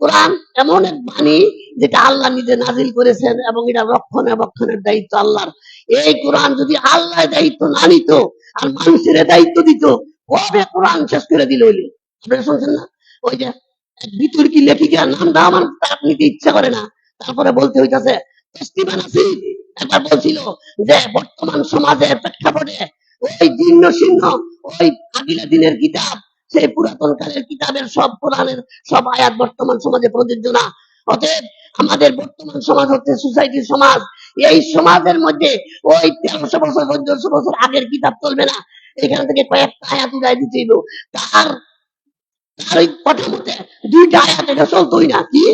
কোরআন এমন এক বাণী যেটা আল্লাহ নিজে নাজিল করেছেন এবং এটা রক্ষণাবেক্ষণের দায়িত্ব আল্লাহর। এই কোরআন যদি আল্লাহ দায়িত্ব না নিত আর মানুষের দায়িত্ব দিত, কবে কোরআন শেষ করে দিল হইলে? আপনারা শুনছেন না? ওই যে বিতর্কী লেখিকার নামটা আমার তার নিতে ইচ্ছা করে না, তারপরে বলতে হইতাছে একবার বলছিল যে বর্তমান সমাজের প্রেক্ষাপটে ওই জীর্ণ শীর্ণ ওই আগিলা দিনের কিতাব, সেই পুরাতন কালের কিতাবের সব কোরআনের সব আয়াত বর্তমান সমাজে প্রযোজ্য না। অতএব আমাদের বর্তমান সমাজ হচ্ছে সোসাইটির সমাজ। এই সমাজের মধ্যে ওই 1300 বছর 1400 বছর আগের কিতাব চলবে না। এখান থেকে কয়েকটা আয়াত উঠাই দিতে হইব। তার ওই কথা মতে 2টা আয়াত এটা চলতোই না। কি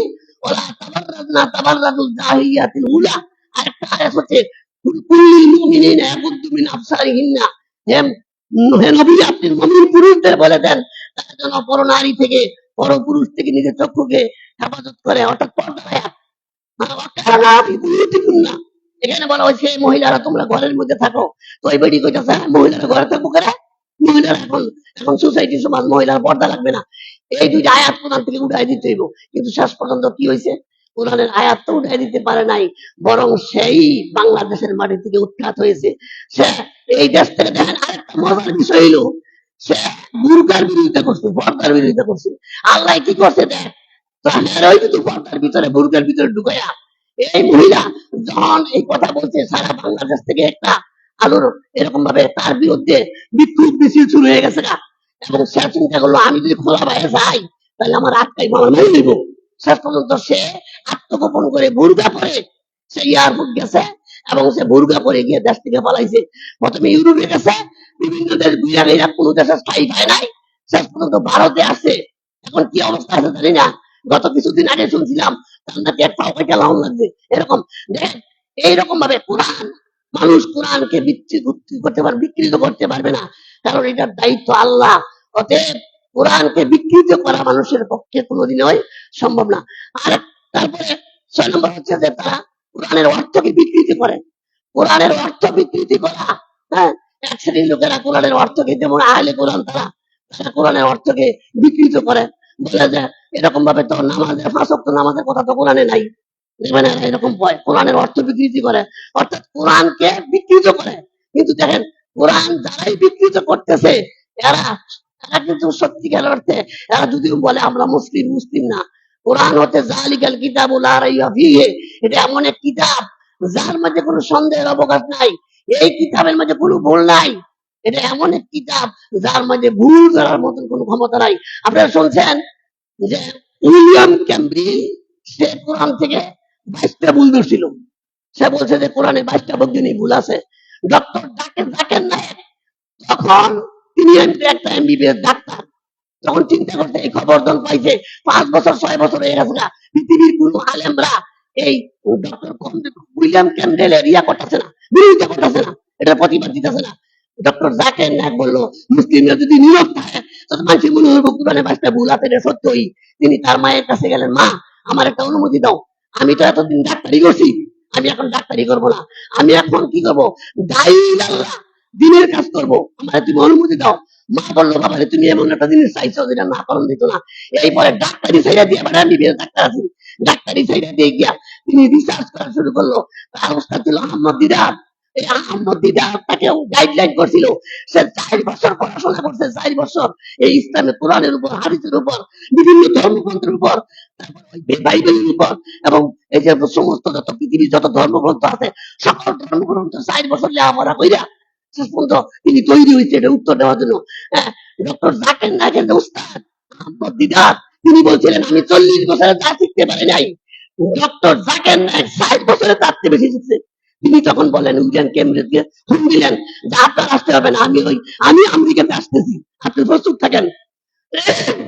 ওলা তাবাররাজনা তাবাররাজুল জাহিলিয়াতিল উলা, আরেকটা আয়াত হচ্ছে কুল্লিল মুমিনিনা ইয়াগুদ্দু মিন আবসারিহিন্না। হে নবী আপনি মুমিন পুরুষদের বলে দেন তারা যেন পরনারী থেকে, পরপুরুষ থেকে নিজের চক্ষুকে হেফাজত করে, অর্থাৎ পর্দার আয়াত। এখানে বলা হয়েছে মহিলারা তোমরা ঘরের মধ্যে থাকো। তো এই বেটি কইতাছে মহিলারা ঘরে থাকবো কেন? মহিলারা এখন এখন সোসাইটি সমাজ, মহিলার পর্দা লাগবে না। এই 2টা আয়াত কোরআন থেকে উঠাই দিতে হইব। কিন্তু শেষ পর্যন্ত কি হয়েছে? কোরআনের আয়াত তো উঠাই দিতে পারে নাই, বরং সেই বাংলাদেশের মাটি থেকে উৎখাত হয়েছে। সে এই দেশ থেকে দেখেন আরেকটা মজার বিষয় হইলো সে বুরকার বিরোধিতা করছে, পর্দার বিরোধিতা করছে। আল্লাহ কি করছে দেখ, পর্দার ভিতরে বুরকার ভিতরে ঢুকাইয়া এই মহিলা যখন এই কথা বলছে সারা বাংলাদেশ থেকে একটা আলোর এরকম ভাবে তার বিরুদ্ধে বিক্ষোভ মিছিল শুরু হয়ে গেছে গা। এবং সে চিন্তা করলো আমি যদি খোলা বাইরে যাই তাহলে আমার আটকাই মামলা মেরে নিব। শেষ পর্যন্ত সে আত্মগোপন করে বুরকা পরে সে এয়ারপোর্ট গেছে এবং সে বুরকা পরে গিয়ে দেশ থেকে পালাইছে। প্রথমে ইউরোপে গেছে, বিভিন্ন দেশ ঘুরে গেছে, কোনো দেশে স্থায়ী পায় নাই, শেষ পর্যন্ত ভারতে আসছে। এখন কি অবস্থা আছে জানি না। গত কিছুদিন আগে শুনছিলাম তার নাকি একটা অপেক্ষা লাউন লাগবে। এরকম দেখেন, এইরকম ভাবে কোরআন, মানুষ কোরআনকে বিকৃত করতে পারবে না, কারণ এটার দায়িত্ব আল্লাহ। অতএব কোরআনকে বিকৃত করা মানুষের পক্ষে কোনোদিনই সম্ভব না। আর তারপরে 6 নম্বর হচ্ছে যে তারা কোরআনের অর্থকে বিকৃতি করে। কোরআনের অর্থ বিকৃতি করা, এক শ্রেণীর লোকেরা কোরআনের অর্থকে, যেমন আহলে কোরআন, তারা কোরআনের অর্থকে বিকৃত করে, বলে যে এরকম ভাবে তো নামাজের 5 ওয়াক্ত নামাজের কথা তো কোরআনে নাই, দেখবেন এরকম কোরআনের অর্থ বিকৃতি করে, অর্থাৎ কোরআনকে বিকৃত করে। কিন্তু দেখেন কোরআন যারাই বিকৃত করতেছে এরা এরা কিন্তু সত্যিকার অর্থে এরা যদিও বলে আমরা মুসলিম, মুসলিম না। কোরআন হচ্ছে জালিকাল কিতাবুল লা রাইবা ফীহি, এটা এমন এক কিতাব যার মধ্যে কোনো সন্দেহের অবকাশ নাই। এই কিতাবের মধ্যে কোনো ভুল নাই। এটা এমন এক কিতাব যার মধ্যে ভুল করার মতন কোনো ক্ষমতা নাই। আপনারা শুনছেন যে উইলিয়াম ক্যাম্ব্রিল সে কোরআন থেকে 22টা ভুল ধরছিল। সে বলছে যে কোরআনে 22টা বৈজ্ঞানিক ভুল আছে। ডক্টর জাকির নায়েক তখন তিনি একটা এমবিবিএস ডাক্তার। তখন চিন্তা করতে এই খবর যখন পাইছে 5 বছর 6 বছর হয়ে গেছে না, পৃথিবীর কোন আলেমরা এই ডক্টর উইলিয়াম ক্যান্ডেলের ইয়া করতেছে না, বিরোধিতা করতেছে না, এটা প্রতিবাদ দিতেছে না। ডক্টর জাকির নায়েক বললো মুসলিমরা যদি নীরব থাকে তাহলে মানুষ মনে হইব কোরআনে বাসটা ভুল আছে, এটা সত্যই। তিনি তার মায়ের কাছে গেলেন, মা আমার একটা অনুমতি দাও, আমি তো এতদিন ডাক্তারি করছি, আমি এখন ডাক্তারি করবো না, আমি এখন কি করবো, দায়ী আল্লাহ দিনের কাজ করবো, আমার তুমি অনুমতি দাও। মা বললো, বাবা রে তুমি এমন একটা জিনিস চাইছো যেটা না করণ দিত না। এরপরে ডাক্তারি সাইডা দিয়ে, মানে আমি ডাক্তার আছি, ডাক্তারি সাইডা দিয়ে গিয়া তিনি রিসার্চ করা শুরু করলো। তার অবস্থা ছিল আহমদ দিদার। এই আহমদ দিদার তাকেও গাইডলাইন করছিল। সে 4 বছর পড়াশোনা করছে, 4 বছর এই ইসলামের কোরআনের উপর, হাদিসের উপর, বিভিন্ন ধর্মগ্রন্থের উপর, তারপর ওই বাইবেলের উপর, এবং এই যে সমস্ত যত পৃথিবীর যত ধর্মগ্রন্থ আছে সকল ধর্মগ্রন্থ 4 বছর লেখাপড়া কইরা শেষ পর্যন্ত তিনি তৈরি হয়েছে এটা উত্তর দেওয়ার জন্য। ডক্টর জাকির নায়েকের যে উস্তাদ আহমদ দিদার, তিনি বলছিলেন আমি 40 বছরে তা শিখতে পারি নাই, ডক্টর জাকির নায়েক 60 বছরে তার চেয়ে বেশি শিখছে। তিনি তখন বলেন উইলিয়াম ক্যামব্রিজকে হুম দিলেন যে আপনার আসতে হবে না, আমি আমেরিকাতে আসতেছি, আপনি প্রস্তুত থাকেন।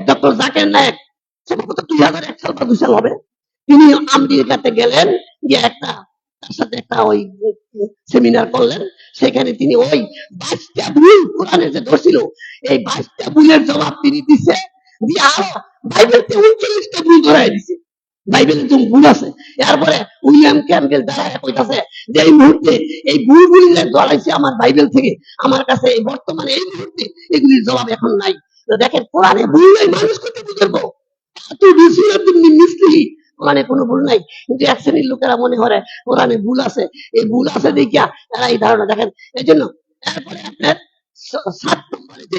ডক্টর জাকির নায়েক সম্ভবত 2001 সাল বা 2 সাল হবে, তিনি আমেরিকাতে গেলেন, গিয়ে একটা তার সাথে একটা ওই সেমিনার করলেন। সেখানে তিনি ওই 22টা ভুল কোরআনের যে ধরছিল, এই 22টা ভুলের জবাব তিনি দিচ্ছে, দিয়ে আরো বাইবেলতে 39টা ভুল ধরাই দিছে, বাইবেলের যে ভুল আছে। এরপরে উইলিয়াম ক্যাম্পবেল দাঁড়ায় কইতাছে যে এই মুহূর্তে এই ভুলগুলি ধরাইছে আমার বাইবেল থেকে, আমার কাছে এই বর্তমানে এই মুহূর্তে এগুলির জবাব এখন নাই। তো দেখেন কোরআনে ভুল নাই, মানুষ করতে বুঝবো এত মিস্ত্রি, কোরআনে কোনো ভুল নাই, কিন্তু এক শ্রেণীর লোকেরা মনে করে কোরআনে ভুল আছে, এই ভুল আছে দেখিয়া এরা এই ধারণা দেখেন। এই জন্য এরপরে আপনার 7 নম্বরে যে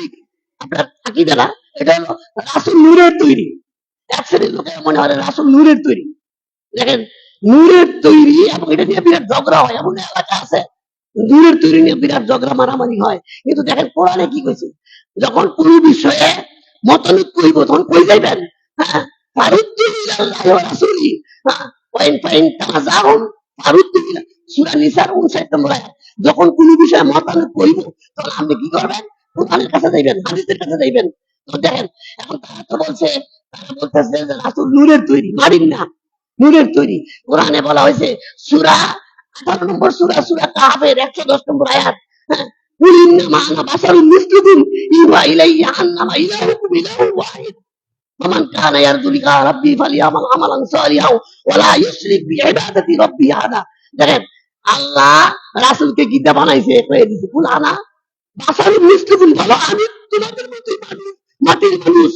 আপনার আকীদাটা, এটা হলো রাসূল নূরের তৈরি। এক শ্রেণীর লোকেরা মনে করে রাসূল নূরের তৈরি। দেখেন নূরের তৈরি, এবং এটা নিয়ে বিরাট ঝগড়া হয়, এমন এলাকা আছে নূরের তৈরি নিয়ে বিরাট ঝগড়া মারামারি হয়। কিন্তু দেখেন কোরআনে কি কইছে, যখন কোন বিষয়ে মতানৈক্য হইব তখন কই যাইবেন, হ্যাঁ ফারুদ্দু ইলাল্লাহি ওয়া রাসূলি, ওয়াইন ফাইন তানাজাহুম ফারুদ্দু ইলা, সূরা নিসার 59 নম্বর আয়াত। যখন কোন বিষয়ে মতানৈক্য হইব তখন আপনি কি করবেন, কোরআনের কাছে যাইবেন, হাদিসের কাছে যাইবেন। তো দেখেন এখন তারা তো বলছে, তারা বলতেছে যে রাসূল নূরের তৈরি, মারিন না, নূরের তৈরি। কোরআনে বলা হয়েছে সূরা 18 নম্বর সূরা, সূরা কাহফের 110 নম্বর আয়াত, হ্যাঁ কুল ইন্নামা আনা বাশারুম মিসলুকুম ইউহা ইলাইয়া আন্নামা ইলাহুকুম ইলাহুন ওয়াহিদ ফামান কানা ইয়ারজু লিকা রাব্বি ফালিয়ামাল আমালান সালিহান ওয়া লা ইউশরিক বিইবাদাতি রাব্বি আহাদা। দেখেন আল্লাহ রাসূলকে কি দিয়ে বানাইছে, কয়ে দিয়েছে কুল আনা বাশারুম মিসলুকুম, ভালো আমি তোমাদের মতোই মানুষ, মাটির মানুষ,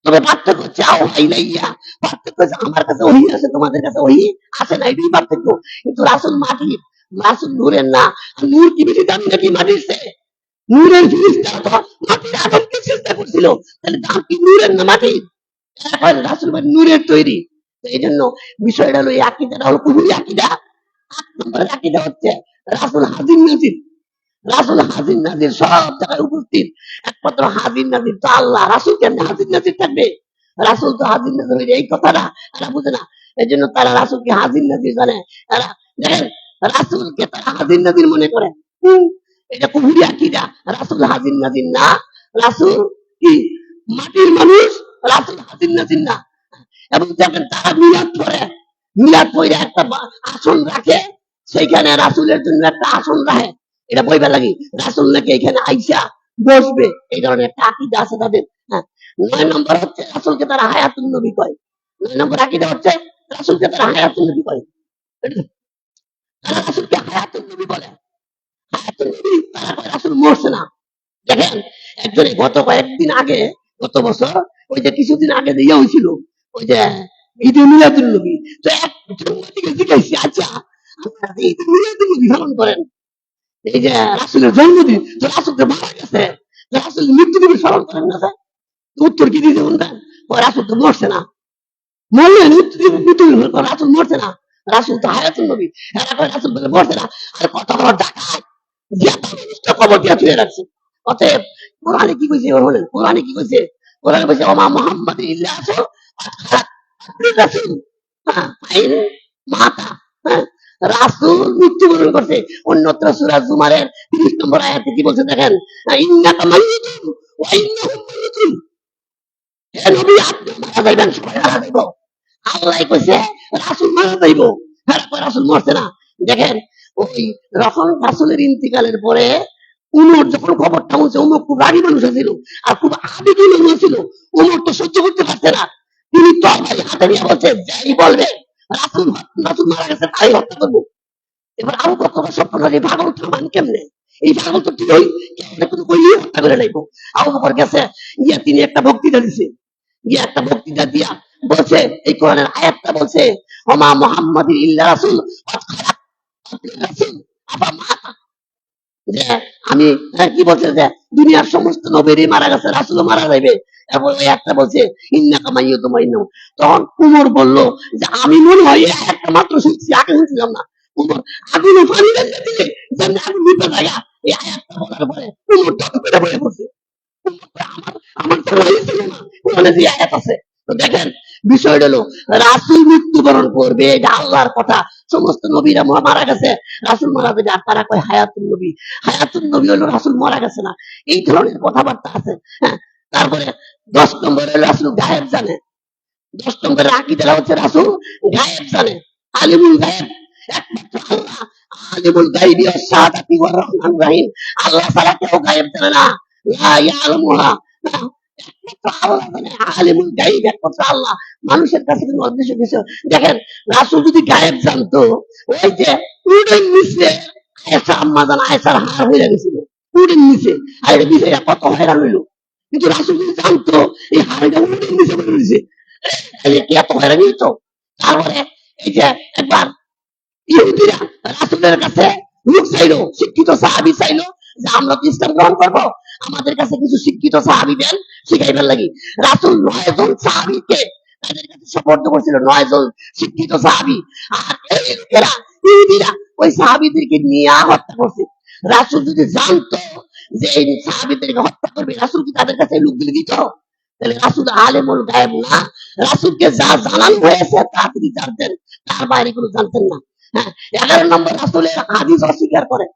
তবে পার্থক্য হচ্ছে আওহাইলাইয়া, পার্থক্য হচ্ছে আমার কাছে ওহী আছে, তোমাদের কাছে ওহী আছে না, এটাই পার্থক্য। কিন্তু রাসূল মাটির, রাসূল নূরের না। আর নূর কি বেশি দামি নাকি মাটির চেয়ে? নূরের ফিরিস্তারা তো মাটির আদমকে চেষ্টা করছিল, তাহলে দাম কি নূরের না মাটির? এখন রাসূল নূরের তৈরি। তো এই জন্য বিষয়টা হলো, এই আকীদাটা হলো কুফরি আকীদা। 8 নম্বরের আকীদা হচ্ছে রাসূল হাজির নাজির। রাসূল হাজির নাজির সব জায়গায় উপস্থিত, একমাত্র হাজির নাজির তো আল্লাহ, রাসূল কেন হাজির নাজির থাকবে? রাসূল তো হাজির নাজির হইলে এই কথাটা এরা বুঝে না। এই জন্য তারা রাসূলকে হাজির নাজির জানে। এরা দেখেন রাসূলকে তারা হাজির নাজির মনে করে। এটা কুফরি আকীদা। রাসূল হাজির নাজির না, রাসূল কি মাটির মানুষ, রাসূল হাজির নাজির না। এবং দেখেন তারা মিলাদ পড়ে, মিলাদ পড়ে একটা আসন রাখে, সেইখানে রাসূলের জন্য একটা আসন রাখে, এটা বইবা লাগি রাসূল নাকি এখানে আইসা বসবে, এই ধরনের একটা আকীদা আছে তাদের। হ্যাঁ 9 নম্বর হচ্ছে রাসূলকে তারা হায়াতুন নবী কয়। 9 নম্বর আকীদা হচ্ছে রাসূলকে তারা হায়াতুন নবী কয়। তারা রাসূলকে হায়াতুন নবী বলে, হায়াতুন নবী, তারা কয় রাসূল মরছে না। দেখেন একজন গত কয়েকদিন আগে, গত বছর ওই যে কিছুদিন আগে যে ইয়ে হয়েছিল, ওই যে ঈদে মিলাদুন নবী, তো একজন থেকে জিজ্ঞাসা, আচ্ছা আপনারা ঈদে মিলাদুন নবী পালন করেন, এই যে রাসূলের জন্মদিন, তো রাসূল তো মারা গেছে, রাসূল মৃত্যু দিবস পালন করেন না? উত্তর কি দিতে শুনবেন, রাসূল তো মরছে না, মরলেন মৃত্যু দিবস, রাসূল মরছে না, রাসূল তো হায়াতুন নবী, রাসূল বলে মরছে না। আর কত বড় ডাকাত খবর দিয়া তুলে রাখছে। অতএব কোরআনে কি কইছে বলেন, কোরআনে কি কইছে, কোরআনে বলছে ওমা মুহাম্মাদ ইল্লা রাসূল, হ্যাঁ আইন মাতা, হ্যাঁ রাসূল মৃত্যুবরণ করছে। অন্যত্র সূরা জুমারের ৩০ নম্বর আয়াতে কি বলছে দেখেন, ইন্নাকা মাইয়িতুন ওয়া ইন্নাহুম মাইয়িতুন। হে নবী, আপনি মারা যাইবেন, সবাই মারা যাইব। আল্লাহ কইছে রাসূল মারা যাইব, রাসূল মরছে না। দেখেন, ওই যখন রাসূলের ইন্তিকালের পরে উমর যখন খবরটা শুনছে, উমর খুব রাগী মানুষ ছিল আর খুব আবেগী মানুষ ছিল। উমর তো সহ্য করতে পারছে না, তিনি তরবারি হাতে নিয়ে বলছে, যাই বলবে রাসূল রাসূল মারা গেছে তাই হত্যা করবো। এবার আবু বকর স্বপ্ন লাগে, পাগল থামান কেমনে, এই পাগল তো ঠিক হই কিন্তু কইলে হত্যা করে লাইব। আবু বকর গেছে গিয়া তিনি একটা বক্তৃতা দিছে, গিয়া একটা বক্তৃতা দিয়া বলছে, এই কোরআনের আয়াতটা বলছে, ওমা মুহাম্মাদিন ইল্লা রাসূল রাসূল আফা মাতা, যে আমি কি বলছে যে দুনিয়ার সমস্ত নবীরই মারা গেছে, রাসূলও মারা যাবে। এবং ওই একটা বলছে ইন্নাকা মাইয়িতুম ওয়া ইন্নাহুম। তখন উমর বলল যে আমি মনে হয় এই একটা মাত্র শুনছি, আগে শুনছিলাম না। উমর আগুনে পানি ঢেলে দিলে যেন আগুন নিভে যায়, এই আয়াতটা বলার পরে উমর তখন পেটে পড়ে পড়ছে। আমার আমার জানা ছিল না কোরআনে যে আয়াত আছে। তো দেখেন, বিষয়টা হলো রাসূল মৃত্যুবরণ করবে, এটা আল্লাহর কথা। সমস্ত নবীরা মারা গেছে, রাসূল মারা যাবে। আর তারা কয় হায়াতুন নবী, হায়াতুন নবী হলো রাসূল মারা গেছে না, এই ধরনের কথাবার্তা আছে। হ্যাঁ, তারপরে 10 নম্বরে রাসূল গায়েব জানে। 10 নম্বরের আকীদা হচ্ছে রাসূল গায়েব জানে, আলিমুল গায়েব। একমাত্র আল্লাহ আলিমুল গায়বি ওয়াস শাহাদাতি ওয়ার রহমানুর রহিম। আল্লাহ ছাড়া কেউ গায়েব জানে না, লা ইয়ালামুহা, একমাত্র আল্লাহ জানে। আলিমুল গায়ব একমাত্র আল্লাহ, মানুষের কাছে কোনো অদৃশ্য কিছু। দেখেন, রাসূল যদি গায়েব জানতো, ওই যে উটের নিচে আয়েশা আম্মা জান আয়েশার হার হয়ে গেছিল উটের নিচে, আর এটা বিষয়টা কত হয়রান হইলো। কিন্তু রাসূল যদি জানতো এই হাড়টা উটের নিচে পড়ে রয়েছে, কি এত হয়রানি হইতো। তারপরে এই যে একবার ইহুদিরা রাসূলের কাছে লোক চাইলো, শিক্ষিত সাহাবী চাইলো যে আমরা তো ইসলাম গ্রহণ করবো, আমাদের কাছে কিছু শিক্ষিত সাহাবী দেন শিখাইবার লাগি। রাসূল 9 জন সাহাবীকে তাদের কাছে সুপর্দ করছিল, 9 জন শিক্ষিত সাহাবী। আর এই লোকেরা ইহুদিরা ওই সাহাবীদেরকে নিয়ে হত্যা করছে। রাসূল যদি জানতো যে এই সাহাবীদেরকে হত্যা করবে, রাসূল কি তাদের কাছে লোকগুলি দিত? তাহলে রাসূল আলেমুল গায়েব না, রাসূলকে যা জানানো হয়েছে তা তিনি জানতেন, তার বাইরে কোনো জানতেন না। হ্যাঁ, 11 নম্বর রাসূলের হাদিস অস্বীকার করে।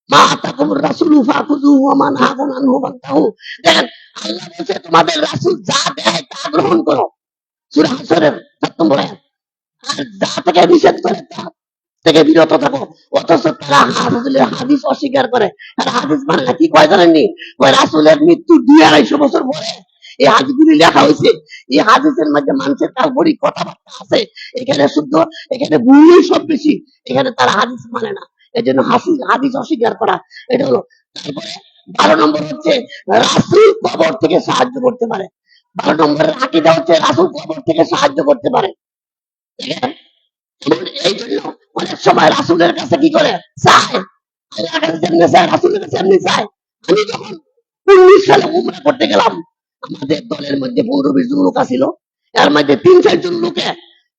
মা তাকুমুর রাসূলু ফাখুযুহু ওয়া মা নাহাকুম আনহু ফান্তাহু। দেখেন, আল্লাহ বলছে তোমাদের রাসূল যা দেয় তা গ্রহণ করো, সূরা হাসরের 7 নম্বর আয়াত। আর যা থেকে নিষেধ করে তা থেকে বিরত থাকো। অথচ তারা রাসূলের হাদিস অস্বীকার করে। আর হাদিস মানে কি কয় জানেননি? কয় রাসূলের মৃত্যুর 2-250 বছর পরে এই হাদিসগুলি লেখা হয়েছে। এই হাদিসের মধ্যে মানুষের কাল্পনিক কথাবার্তা আছে, এখানে শুদ্ধ, এখানে ভুলই সব বেশি। এখানে তারা হাদিস মানে না, এই জন্য হাদিস অস্বীকার করা, এটা হলো। তারপরে 12 নম্বর হচ্ছে রাসূল কবর থেকে সাহায্য করতে পারে। 12 নম্বরের আকীদা হচ্ছে রাসূল কবর থেকে সাহায্য করতে পারে। দেখেন, এই জন্য অনেক সময় রাসূলের কাছে কি করে চায়, আল্লাহর কাছে যেমনি চায় রাসূলের কাছে এমনি চায়। আমি যখন 19 সালে উমরা করতে গেলাম, আমাদের দলের মধ্যে 15-20 জন লোক ছিল, এর মধ্যে 3-4 জন লোকে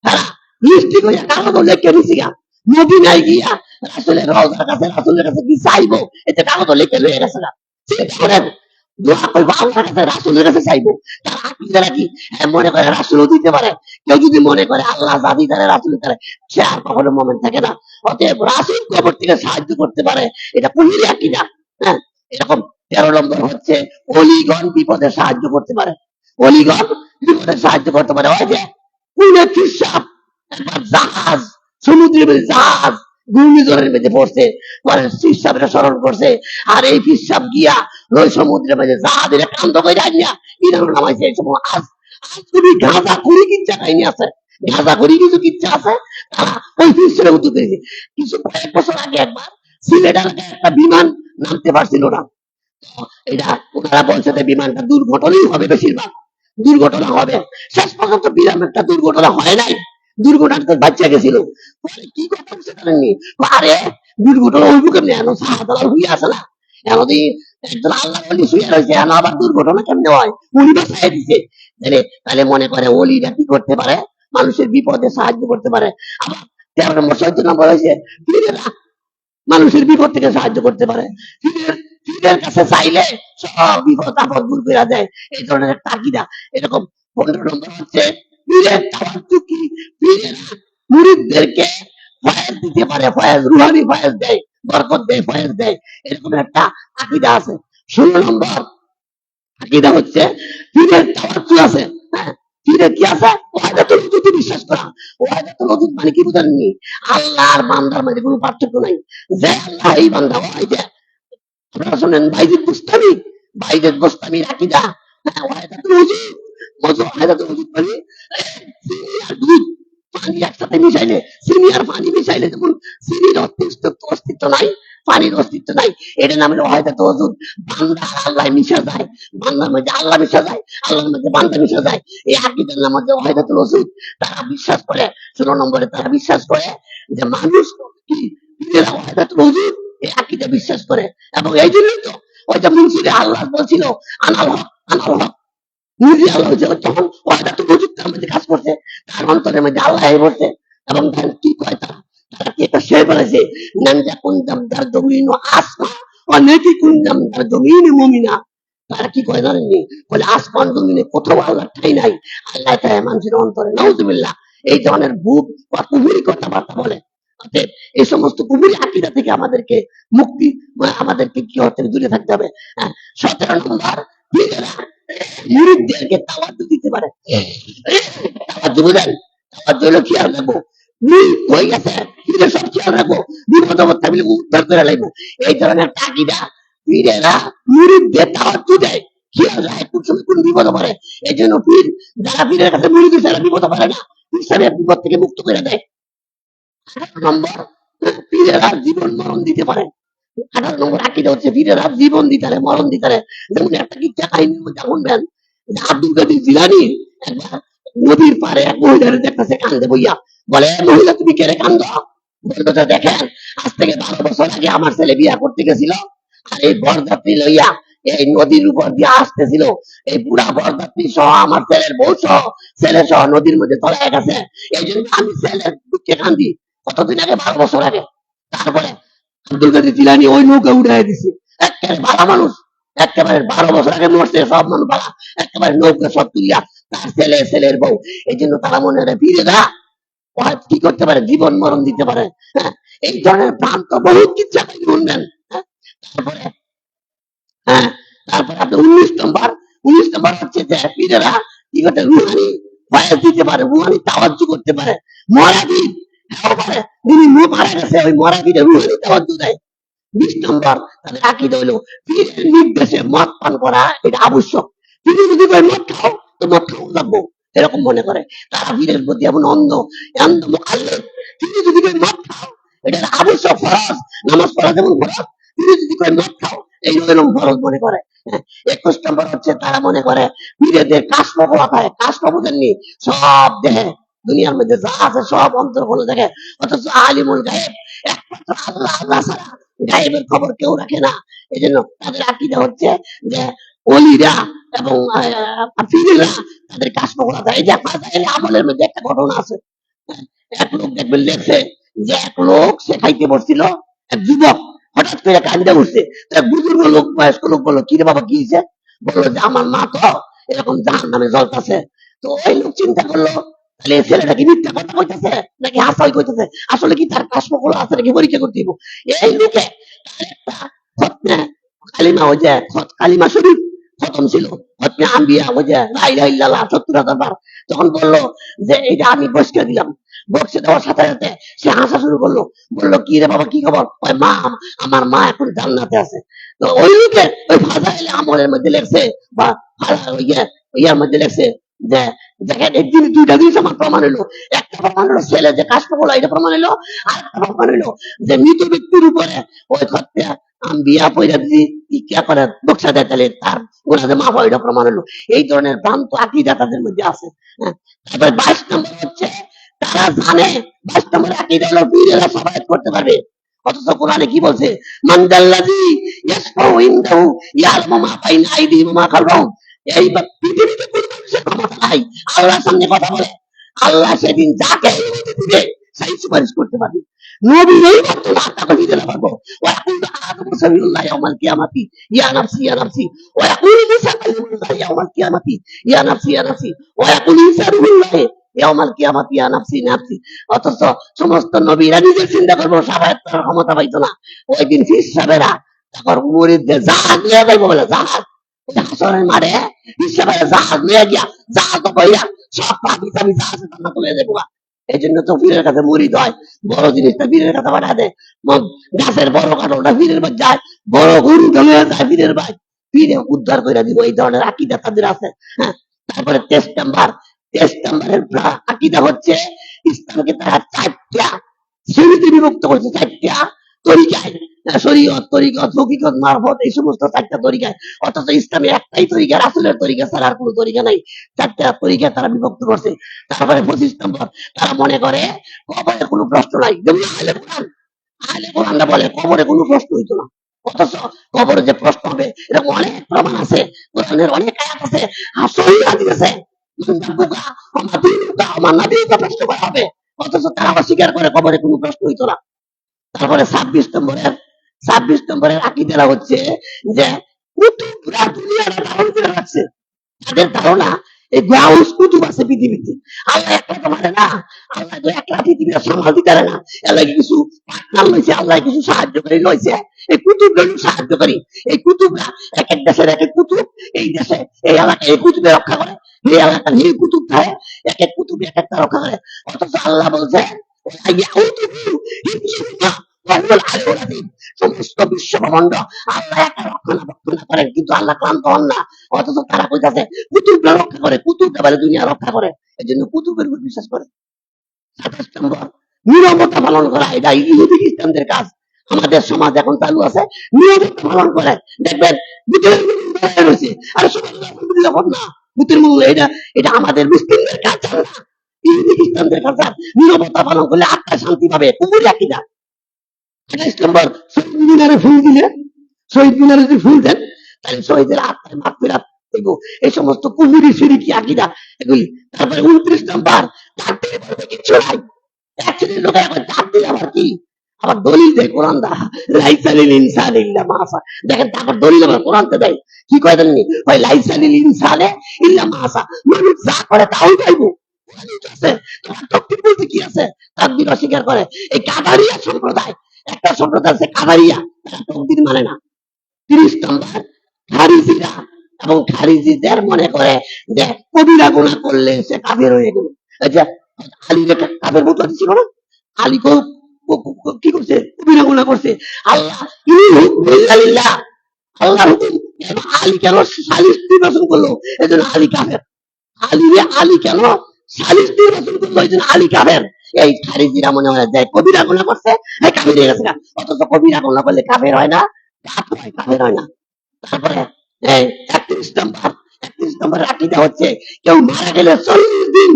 তারা লিস্টিক হইয়া কাগজ লিখে নিছি গা, মদিনায় গিয়া রাসূলের রওজার কাছে রাসূলের কাছে কি চাইবো, এতে কাগজ লিখে লয়ে গেছে গা। চিন্তা করেন, দোয়া করবো আল্লাহর কাছে, রাসূলের কাছে চাইবো। তারা আকীদারা কি মনে করে রাসূলও দিতে পারে? কেউ যদি মনে করে আল্লাহ যা দিতে পারে রাসূল দিতে পারে, সে আর কখনো মুমিন থাকে না। অতএব রাসূল কবর থেকে সাহায্য করতে পারে, এটা কুফরি আকীদা। হ্যাঁ, এরকম 13 নম্বর হচ্ছে ওলিগণ বিপদে সাহায্য করতে পারে। ওলিগণ বিপদে সাহায্য করতে পারে। ওই যে কুলে ফিসাব একবার জাহাজ, সমুদ্রের মধ্যে জাহাজ ঘূর্ণিঝড়ের মধ্যে পড়ছে, পরে ফিসাবটা স্মরণ করছে, আর এই ফিসাব গিয়া ওই সমুদ্রের মধ্যে জাহাজের কান্ত করে আনিয়া ইরান নামাইছে। এই সময় আজ আজ তুমি গাঁজা করি কিচ্ছা কাহিনী আছে, গাঁজা করি কিছু কিচ্ছা আছে, তারা ওই ফিসাবে উঠে পেরেছে। কিছু কয়েক বছর আগে একবার সিলেট এলাকায় একটা বিমান নামতে পারছিল না। এটা ওনারা বলছে যে বিমানটা দুর্ঘটনাই হবে, বেশিরভাগ দুর্ঘটনা হবে। শেষ পর্যন্ত বিরাম একটা দুর্ঘটনা হয় নাই, দুর্ঘটনা বাচ্চা গেছিল। কি কথা জানেননি? আরে দুর্ঘটনা হইব কেমনি, এখন সাহাদাল হইয়া আছে না, এখন একজন আল্লাহ বলি শুয়ে রয়েছে, এখন আবার দুর্ঘটনা কেমনে হয়, উনি বাঁচাই দিছে। তাহলে মনে করে ওলিরা কি করতে পারে, মানুষের বিপদে সাহায্য করতে পারে। আবার 13 নম্বর 14 নম্বর হয়েছে পীরেরা মানুষের বিপদ থেকে সাহায্য করতে পারে। পীরের কাছে চাইলে সব বিপদ আপদ দূর করে দেয়, এই ধরনের একটা আকীদা। এরকম 15 নম্বর হচ্ছে পীরের তাওয়াক্কুল, পীরেরা মুরিদদেরকে ফয়েজ দিতে পারে, ফয়েজ রুহানি ফয়েজ দেয়, বরকত দেয়, ফয়েজ দেয়, এরকম একটা আকীদা আছে। 16 নম্বর আকীদা হচ্ছে পীরের তাওয়াজ্জুল আছে। হ্যাঁ, পীরের কি আছে? ওয়াহদাতুল ওজুদে বিশ্বাস করা। ওয়াহদাতুল ওজুদ মানে কি বুঝেননি? আল্লাহ আর বান্দার মাঝে কোনো পার্থক্য নাই। যে আল্লাহ এই বান্দা, ওই যে আপনারা শোনেন বাইজিদ বুস্তামি, বাইজিদ বুস্তামির আকীদা, হ্যাঁ, ওয়াহদাতুল ওজুদ। ওয়াহদাতুল ওজুদ মানে চিনি আর দুধ, পানি একসাথে মিশাইলে, চিনি আর পানি মিশাইলে যেমন চিনির অস্তিত্ব নাই, পানির অস্তিত্ব নাই, এটার নাম হলো ওয়াহদাতুল ওজুদ। বান্দা আর আল্লাহ মিশা যায়, বান্দার মধ্যে আল্লাহ মিশা যায়, আল্লাহর মধ্যে বান্দা মিশা যায়, এই আকীদার নাম হচ্ছে ওয়াহদাতুল ওজুদ। তারা বিশ্বাস করে, 16 নম্বরে তারা বিশ্বাস করে যে মানুষ কি পীরেরা ওয়াহদাতুল ওজুদ এই আকীদা বিশ্বাস করে। এবং এই জন্যই তো ওই যে মুনসিরে আল্লাহ বলছিল আনাল হক, আনাল হক, নিজে আল্লাহ যখন ওয়াহদাতুল ওজুদ তার মধ্যে কাজ করছে, তার অন্তরের মধ্যে আল্লাহ বলছে। এবং কি কয় তারা? তারা কি একটা শের বলেছে, নানজা কুনজাম দার জমিন ও আসমা ও নেকি কুনজাম দার জমিন মুমিনা। তারা কি কয় জানেননি? বলে আসমান জমিনে কোথাও আল্লাহ ঠাই নাই, আল্লাহ তাই মানুষের অন্তরে। নাউজুবিল্লাহ, এই ধরনের বুক বা কুহুরি কথাবার্তা বলে। অতএব এই সমস্ত কুহুরি আকীদা থেকে আমাদেরকে মুক্তি, আমাদেরকে কি হতে দূরে থাকতে হবে। 17 নম্বর, পীরেরা মুরিদদেরকে তাওয়াজ্জু দিতে পারে। তাওয়াজ্জু বুঝেন? তাওয়াজ্জু হলো খেয়াল রাখবো, মুরিদ হয়ে গেছে, পীরের সব খেয়াল রাখবো, বিপদ আপদ থাকলে উদ্ধার করে লাগবো, এই ধরনের একটা আকীদা। পীরেরা মুরিদদের তাওয়াজ্জু দেয়, খেয়াল রাখে কোন সময় কোন বিপদ পড়ে। এই জন্য পীর, যারা পীরের কাছে মুরিদ হয়েছে তারা বিপদ পড়ে না, পীর সাহেব বিপদ থেকে মুক্ত করে দেয়। 18 নম্বর, পীরেরা জীবন মরণ দিতে পারে। 18 নম্বর আকীদা হচ্ছে পীরেরা জীবন দিতে পারে, মরণ দিতে পারে। যেমন একটা কিচ্ছা কাহিনীর মধ্যে শুনবেন, আব্দুল কাদের জিলানী একবার নদীর পাড়ে এক মহিলার দেখতেছে কান্দে বইয়া, বলে মহিলা তুমি কেন কান্দ? বললো যে দেখেন, আজ থেকে 12 বছর আগে আমার ছেলে বিয়া করতে গেছিল, আর এই বরযাত্রী লইয়া এই নদীর উপর দিয়ে আসতেছিল, এই বুড়া বরযাত্রী সহ আমার ছেলের বউ সহ ছেলে সহ নদীর মধ্যে তলায় গেছে, এই জন্য আমি ছেলের দুঃখে কান্দি। কতদিন আগে? 12 বছর আগে। তারপরে আব্দুল কাদের জিলানী ওই নৌকা উঠাই দিছে, একেবারে বালা মানুষ, একেবারে 12 বছর আগে মরছে সব মানুষ বালা, একেবারে নৌকা সব তুলিয়া তার ছেলে, ছেলের বউ। এই জন্য তারা মনে হয় পীরেরা কি করতে পারে? জীবন মরণ দিতে পারে। হ্যাঁ, এই ধরনের ভ্রান্ত বহুত কিচ্ছা শুনবেন। তারপরে হ্যাঁ, তারপরে আপনি 19 নম্বর হচ্ছে যে পীরেরা কি করতে? রুহানি ফয়েজ দিতে পারে, রুহানি তাওয়াজ্জু করতে পারে। মরাবি হ্যাঁ পারে, যিনি মারা গেছে ওই মরাবিরে রুহানি তাওয়াজ্জু দেয়। 20 নম্বর তাদের আকীদা হলো পীরের নির্দেশে মদ পান করা এটা আবশ্যক। তিনি যদি মদ খাও তো মদ খাও লাগবো, এরকম মনে করে তারা। পীরের প্রতি এমন অন্ধ, অন্ধ মুখাল্লিদ। তিনি যদি মদ খাও এটা আবশ্যক, ফরজ, নামাজ পড়া যেমন ফরজ, তিনি যদি মদ খাও এই এরকম ফরজ মনে করে। 21 নম্বর হচ্ছে তারা মনে করে পীরেদের কাশফ হয়, কাশফ বুঝেননি? সব দেহে দুনিয়ার মধ্যে যা আছে সব অন্তর বলে দেখে, অথচ আলিমুল গায়েব একমাত্র আল্লাহ, আল্লাহ ছাড়া গায়েবের খবর কেউ রাখে না। এই জন্য তাদের আকীদা হচ্ছে যে অলিরা এবং পীরেরা তাদের কাশফ করা যায়। এই যে ফাজাইলে আমলের মধ্যে একটা ঘটনা আছে, এক লোক দেখবেন লেখছে যে এক লোক সে খাইতে বসছিল, এক যুবক হঠাৎ করে কান্দে উঠছে, বুজুর্গ লোক, বয়স্ক লোক বললো কি রে বাবা কি হয়েছে? বললো যে আমার মা তো এরকম জাহান্নামে জ্বলতেছে। তো ওই লোক চিন্তা করলো তাহলে ছেলেটা কি মিথ্যা কথা কইতেছে নাকি হাসাই কইতেছে, আসলে কি তার কাশফ করা আছে নাকি পরীক্ষা করতে দিব। এই লোকে একটা খতমে কালিমা, ওই যে কালিমা শরীফ খতম ছিল, খতমে আম্বিয়া, ওই যে লা ইলাহা ইল্লাল্লাহ 70,000 বার, তখন বললো যে এইটা আমি বসকে দিলাম। বসে দেওয়ার সাথে সাথে সে হাসা শুরু করলো, বললো কি রে বাবা কি খবর? ওই মা, আমার মা এখন জান্নাতে আছে। তো ওই লোকে ওই ফাজাইলে আমলের মধ্যে লেখছে বা ইয়ার মধ্যে লেখছে যে দেখেন এই দুইটা জিনিস আমার প্রমাণ হলো। একটা প্রমাণ হলো ছেলে যে কাজ করলো এটা প্রমাণ হলো, আর একটা প্রমাণ হলো যে মৃত ব্যক্তির উপরে ওই খতমে আম্বিয়া পয়রা যদি ইচ্ছা করে বক্সা দেয় তাহলে তার ওনাদের মাফ হয়, এটা প্রমাণ হলো। এই ধরনের ভ্রান্ত আকীদা তাদের মধ্যে আছে। তারপরে 22 নম্বর হচ্ছে তারা জানে, 22 নম্বর আকীদা হলো পীরেরা সাফায়াত করতে পারবে। অথচ কোরআনে কি বলছে? মান দাল্লাযী ইয়াশফাউ ইনদাহু ইয়ালামু মা বাইনা আইদিহিম ওয়া মা খালফাহুম। এই পৃথিবীতে কোনো মানুষের ক্ষমতা নাই আল্লাহর সামনে কথা বলে। আল্লাহ সেদিন যাকে দিবে সেই সুপারিশ করতে পারবে। নবী এই মাত্র আত্মা দিতে না পারবো। ওয়াকুল আদমু সাবিউল্লাহ ইয়াউমাল কিয়ামাতি ইয়া নাফসি ইয়া নাফসি, ওয়াকুল ঈসা কালিমুল্লাহ ইয়াউমাল কিয়ামাতি ইয়া নাফসি ইয়া নাফসি, ওয়াকুল ঈসা রূহুল্লাহ ইয়াউমাল কিয়ামাতি ইয়া নাফসি নাফসি। অথচ সমস্ত নবীরা নিজে চিন্তা করবো, সাফায়াত করার ক্ষমতা পাইতো না। ওই দিন ফিস সাহেবেরা তখন মুরিদদের জাহাজ নিয়ে যাইবো বলে, জাহাজ হাসরের মাঠে ফিস সাহেবেরা জাহাজ নিয়ে গিয়া জাহাজ কইয়া সব পাবি চাবি জাহাজে টানা তুলে যাবো। এই জন্য তো পীরের কাছে মুরিদ হয়, বড় জিনিসটা পীরের কাছে পাঠা দেয়। গাছের বড় কাঠটা পীরের বাড়ি যায়, বড় গরু ঢলে যায় পীরের বাড়ি, পীরে উদ্ধার করে দিব। এই ধরনের আকিদা তাদের আছে। হ্যাঁ, তারপরে 23 নম্বরের আকিদা হচ্ছে ইসলামকে তারা 4টা শ্রেণীতে বিভক্ত করছে, 4টা তরিকায়, শরীয়ত, তরিকত, হকিকত, মারফত, এই সমস্ত 4টা তরিকায়। অথচ ইসলামে একটাই তরিকা, রাসূলের তরিকা ছাড়া আর কোনো তরিকা নাই। 4টা তরিকায় তারা বিভক্ত করছে। তারপরে 25 নম্বর, তারা মনে করে কবরে কোনো প্রশ্ন নাই। যেমন আহলে কোরআনরা বলে কবরে কোনো প্রশ্ন হইতো না। অথচ কবরে যে প্রশ্ন হবে এরকম অনেক প্রমাণ আছে, কোরআনের অনেক আয়াত আছে, সহিহ হাদিস আছে। আমার নবীকে প্রশ্ন করা হবে, অথচ তারা অস্বীকার করে কবরে কোনো প্রশ্ন হইতো না। তারপরে 26 নম্বরের আকিদারা হচ্ছে যে কুতুবরা দুনিয়াটা ধারণ করে রাখছে। তাদের ধারণা এই গাউস কুতুব আছে পৃথিবীতে, আল্লাহ একলা তো পারে না, আল্লাহ তো একলা পৃথিবীটা সামাল দিতে পারে না, আল্লাহ কিছু পার্টনার লইছে, আল্লাহ কিছু সাহায্যকারী লইছে। এই কুতুবরা সাহায্যকারী, এই কুতুবরা এক এক দেশের এক এক কুতুব, এই দেশে এই এলাকায় এই কুতুবে রক্ষা করে, এই এলাকার এই কুতুব থাকে, এক এক কুতুব এক একটা রক্ষা করে। অথচ আল্লাহ বলছে সমস্ত বিশ্ব ব্রহ্মাণ্ড আল্লাহ একা রক্ষণাবেক্ষণ করেন, কিন্তু আল্লাহ ক্লান্ত হন না। অথচ তারা কইতাছে কুতুবরা রক্ষা করে, কুতুবরা বলে দুনিয়া রক্ষা করে, এই জন্য কুতুবের উপর বিশ্বাস করে। 27 নম্বর, নীরবতা পালন করা, এটা ইহুদি খ্রিস্টানদের কাজ। আমাদের সমাজ এখন চালু আছে, নীরবতা পালন করে। দেখবেন বুথের রয়েছে, আর যখন না বুথের মূল, এটা এটা আমাদের মুসলিমদের কাজ না, ইহুদি খ্রিস্টানদের কাজ। নীরবতা পালন করলে আত্মা শান্তি পাবে, কুমুরি আকিদা। 28 নম্বর, শহীদ মিনারে ফুল দিলে, শহীদ মিনারে যদি ফুল দেন তাহলে শহীদের আত্মায় মাগফিরাত দেব। এই সমস্ত কুমুরি শিরকি আকিদা এগুলি। তারপরে 29 নম্বর, তার থেকে বলতে কিচ্ছু নাই। এক শ্রেণীর লোক এখন চাপ দিলে আবার কি, আবার দলিল দেয় কোরআন দা, লাইসালিল ইনসান ইল্লা মা সা। দেখেন তারপর দলিল আবার কোরআনতে দেয়, কি কয় জানেন, ওই লাইসালিল ইনসানে ইল্লা মা সা, মানুষ যা করে তাই পাইবো। তোমার তকদির বলতে কি আছে, তাকদীর অস্বীকার করে। এই কাদারিয়া সম্প্রদায়, একটা সম্প্রদায় আছে কাদারিয়া, তারা তকদির মানে না। 30 নম্বর, খারিজিরা এবং খারিজিদের মনে করে যে কবিরা গুনাহ করলে সে কাফের হয়ে গেল। আচ্ছা, আলীর একটা কাফের বোতল ছিল না, আলী কি করছে, কবিরা গুনাহ করছে। আল্লাহ আল্লাহ হুকুম, আলী কেন সালিস নির্বাচন করলো, এজন্য আলী কাফের। আলী কেন সালিস নির্বাচন করলো, এই জন্য আলী কাফের। এই খারিজিরা মনে হয় যে কবিরা গুনাহ করছে, এই কাফের হয়ে গেছে। অথচ কবিরা গুনাহ করলে কাফের হয় না, কাফের হয় না। তারপরে এই 31 নম্বর আকিদা হচ্ছে কেউ মারা গেলে 40 দিন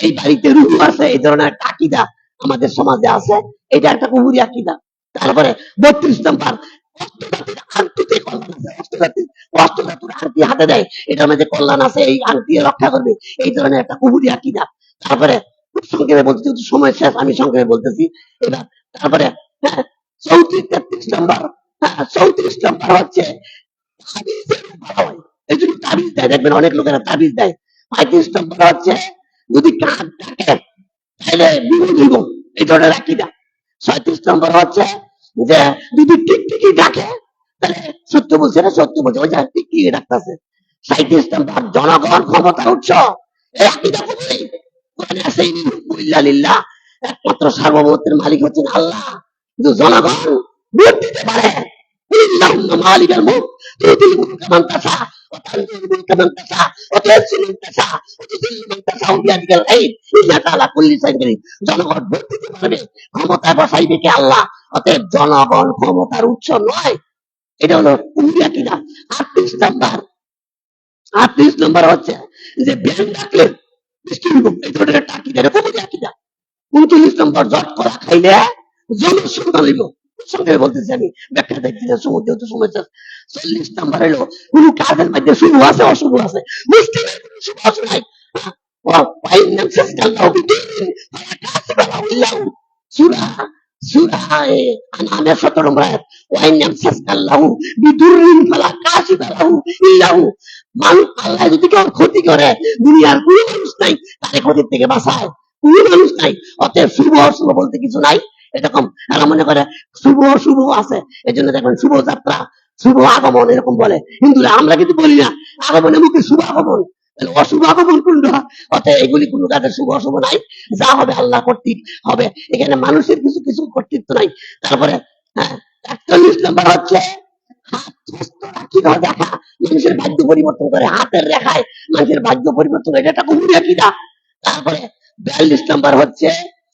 এই বাড়িতে রুহ আছে, এই ধরনের একটা আকিদা আমাদের সমাজে আছে, এটা একটা কুহুরি আকিদা। তারপরে 32 নম্বর, অষ্টধাতুর আংটি হাতে দেয়, এটার মধ্যে কল্যাণ আছে, এই আংটি রক্ষা করবে, এই ধরনের একটা কুহুরি আকিদা। তারপরে খুব সংক্ষেপে বলতেছি, সময় শেষ, আমি সংক্ষেপে বলতেছি এবার। তারপরে 34 নম্বর, 34 নম্বর হচ্ছে এই জন্য তাবিজ দেয়, দেখবেন অনেক লোকেরা তাবিজ দেয়। 35 নম্বর হচ্ছে যদি কাক ডাকে তাহলে বিপদ হইব, এই ধরনের আকিদা। 36 নম্বর হচ্ছে যে যদি টিকটিকি ডাকে তাহলে সত্য বলছে না, সত্য বলছে, ওই যে টিকটিকি ডাকতেছে। 37 নম্বর, জনগণ ক্ষমতার উৎস, এই আকিদা কোথায় কোরআনে আছে, একমাত্র সার্বভৌমত্বের মালিক হচ্ছেন আল্লাহ, কিন্তু জনগণ ভোট দিতে পারে। মালিক আল মুলক তুতিল মুলকা মান তাশা ওয়া তানজিলুল মুলকা মান তাশা ওয়া তু'ইজ্জু মান তাশা ওয়া তুযিল্লু মান তাশা বিয়াদিকাল খায়র ইন্নাকা আলা কুল্লি শাইইন কাদির। জনগণ ভোট দিতে পারবে, ক্ষমতায় বসাইবে কে আল্লাহ। অতএব জনগণ ক্ষমতার উৎস নয়, এটা হলো কুহুরি আকিদা। 38 নম্বর, 38 নম্বর হচ্ছে যে ব্যাংক ডাকলে বৃষ্টি হইব, এই ধরনের একটা আকিদা, এটা কুহুরি আকিদা। 39 নম্বর, জট করা খাইলে জনসম্মান হইব, সঙ্গে বলতেছি আমি, ব্যাখ্যা দেখছি না, সমুদ্র তো সমস্যা। 40 নাম্বার হলো কোন কাজের মধ্যে শুভ আছে অশুভ আছে, মুসলিমের কোন শুভ আছে নাই। সূরা সূরা আনামের 17 নম্বর আয়াত, ওয়াইন ইয়ামসাসকাল্লাহু বিদুররিন ফালা কাশিফা লাহু ইল্লা হু। মানুষ আল্লাহ যদি কেউ ক্ষতি করে, দুনিয়ার কোনো মানুষ নাই তাকে ক্ষতির থেকে বাঁচায়, কোনো মানুষ নাই। অতএব শুভ অশুভ বলতে কিছু নাই। এরকম এরা মনে করে শুভ অশুভ আছে, এই জন্য দেখবেন শুভ যাত্রা, শুভ আগমন এরকম বলে। হিন্দুরা আমরা কিন্তু বলি না আগমনের মুখে শুভ আগমন, অশুভ আগমন কোনটা? অতএব এগুলি কোনো কাজের শুভ অশুভ নাই, যা হবে আল্লাহ কর্তৃক হবে, এখানে মানুষের কিছু কিছু কর্তৃত্ব নাই। তারপরে হ্যাঁ, ৪১ নম্বর হচ্ছে হাত সুস্থ রাখি দেখা, মানুষের ভাগ্য পরিবর্তন করে, হাতের রেখায় মানুষের ভাগ্য পরিবর্তন করে, এটা একটা কুহুরি আকীদা। তারপরে ৪২ নম্বর হচ্ছে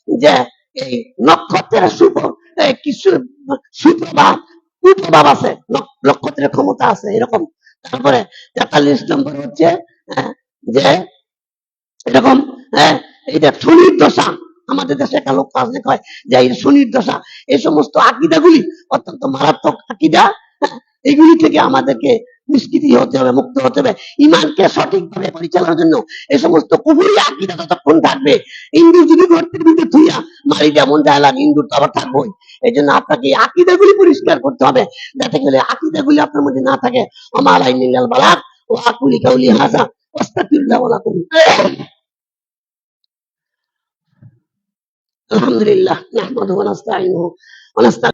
যে এই নক্ষত্রের কিছু সুপ্রভাব কুপ্রভাব আছে, নক্ষত্রের ক্ষমতা আছে এরকম। তারপরে ৪৩ নম্বর হচ্ছে যে এরকম এটা শনির দশা, আমাদের দেশে একটা লোক আছে কয় যে এই শনির দশা, এই সমস্ত আকিদাগুলি অত্যন্ত মারাত্মক আকিদা। এগুলি থেকে আমাদেরকে নিষ্কৃতি হতে হবে, মুক্ত হতে হবে। ইমানকে সঠিকভাবে পরিচালনার জন্য এই সমস্ত কুহুরি আকিদা যতক্ষণ থাকবে, ইন্দুর যদি গর্তের ভিতরে থুইয়া মারি যেমন জায়লা, ইন্দুর তো আবার থাকবোই। এই জন্য আপনাকে আকিদাগুলি পরিষ্কার করতে হবে, যাতে করে আকিদাগুলি আপনার মধ্যে না থাকে। আমার আইনিল বালাক ও আকুলি কাউলি হাসা আস্তাগফিরুল্লাহ ওয়া লাকুম। আলহামদুলিল্লাহ নাহমাদুহু ওয়া নাস্তাঈনুহু ওয়া নাস্তাগফিরুহু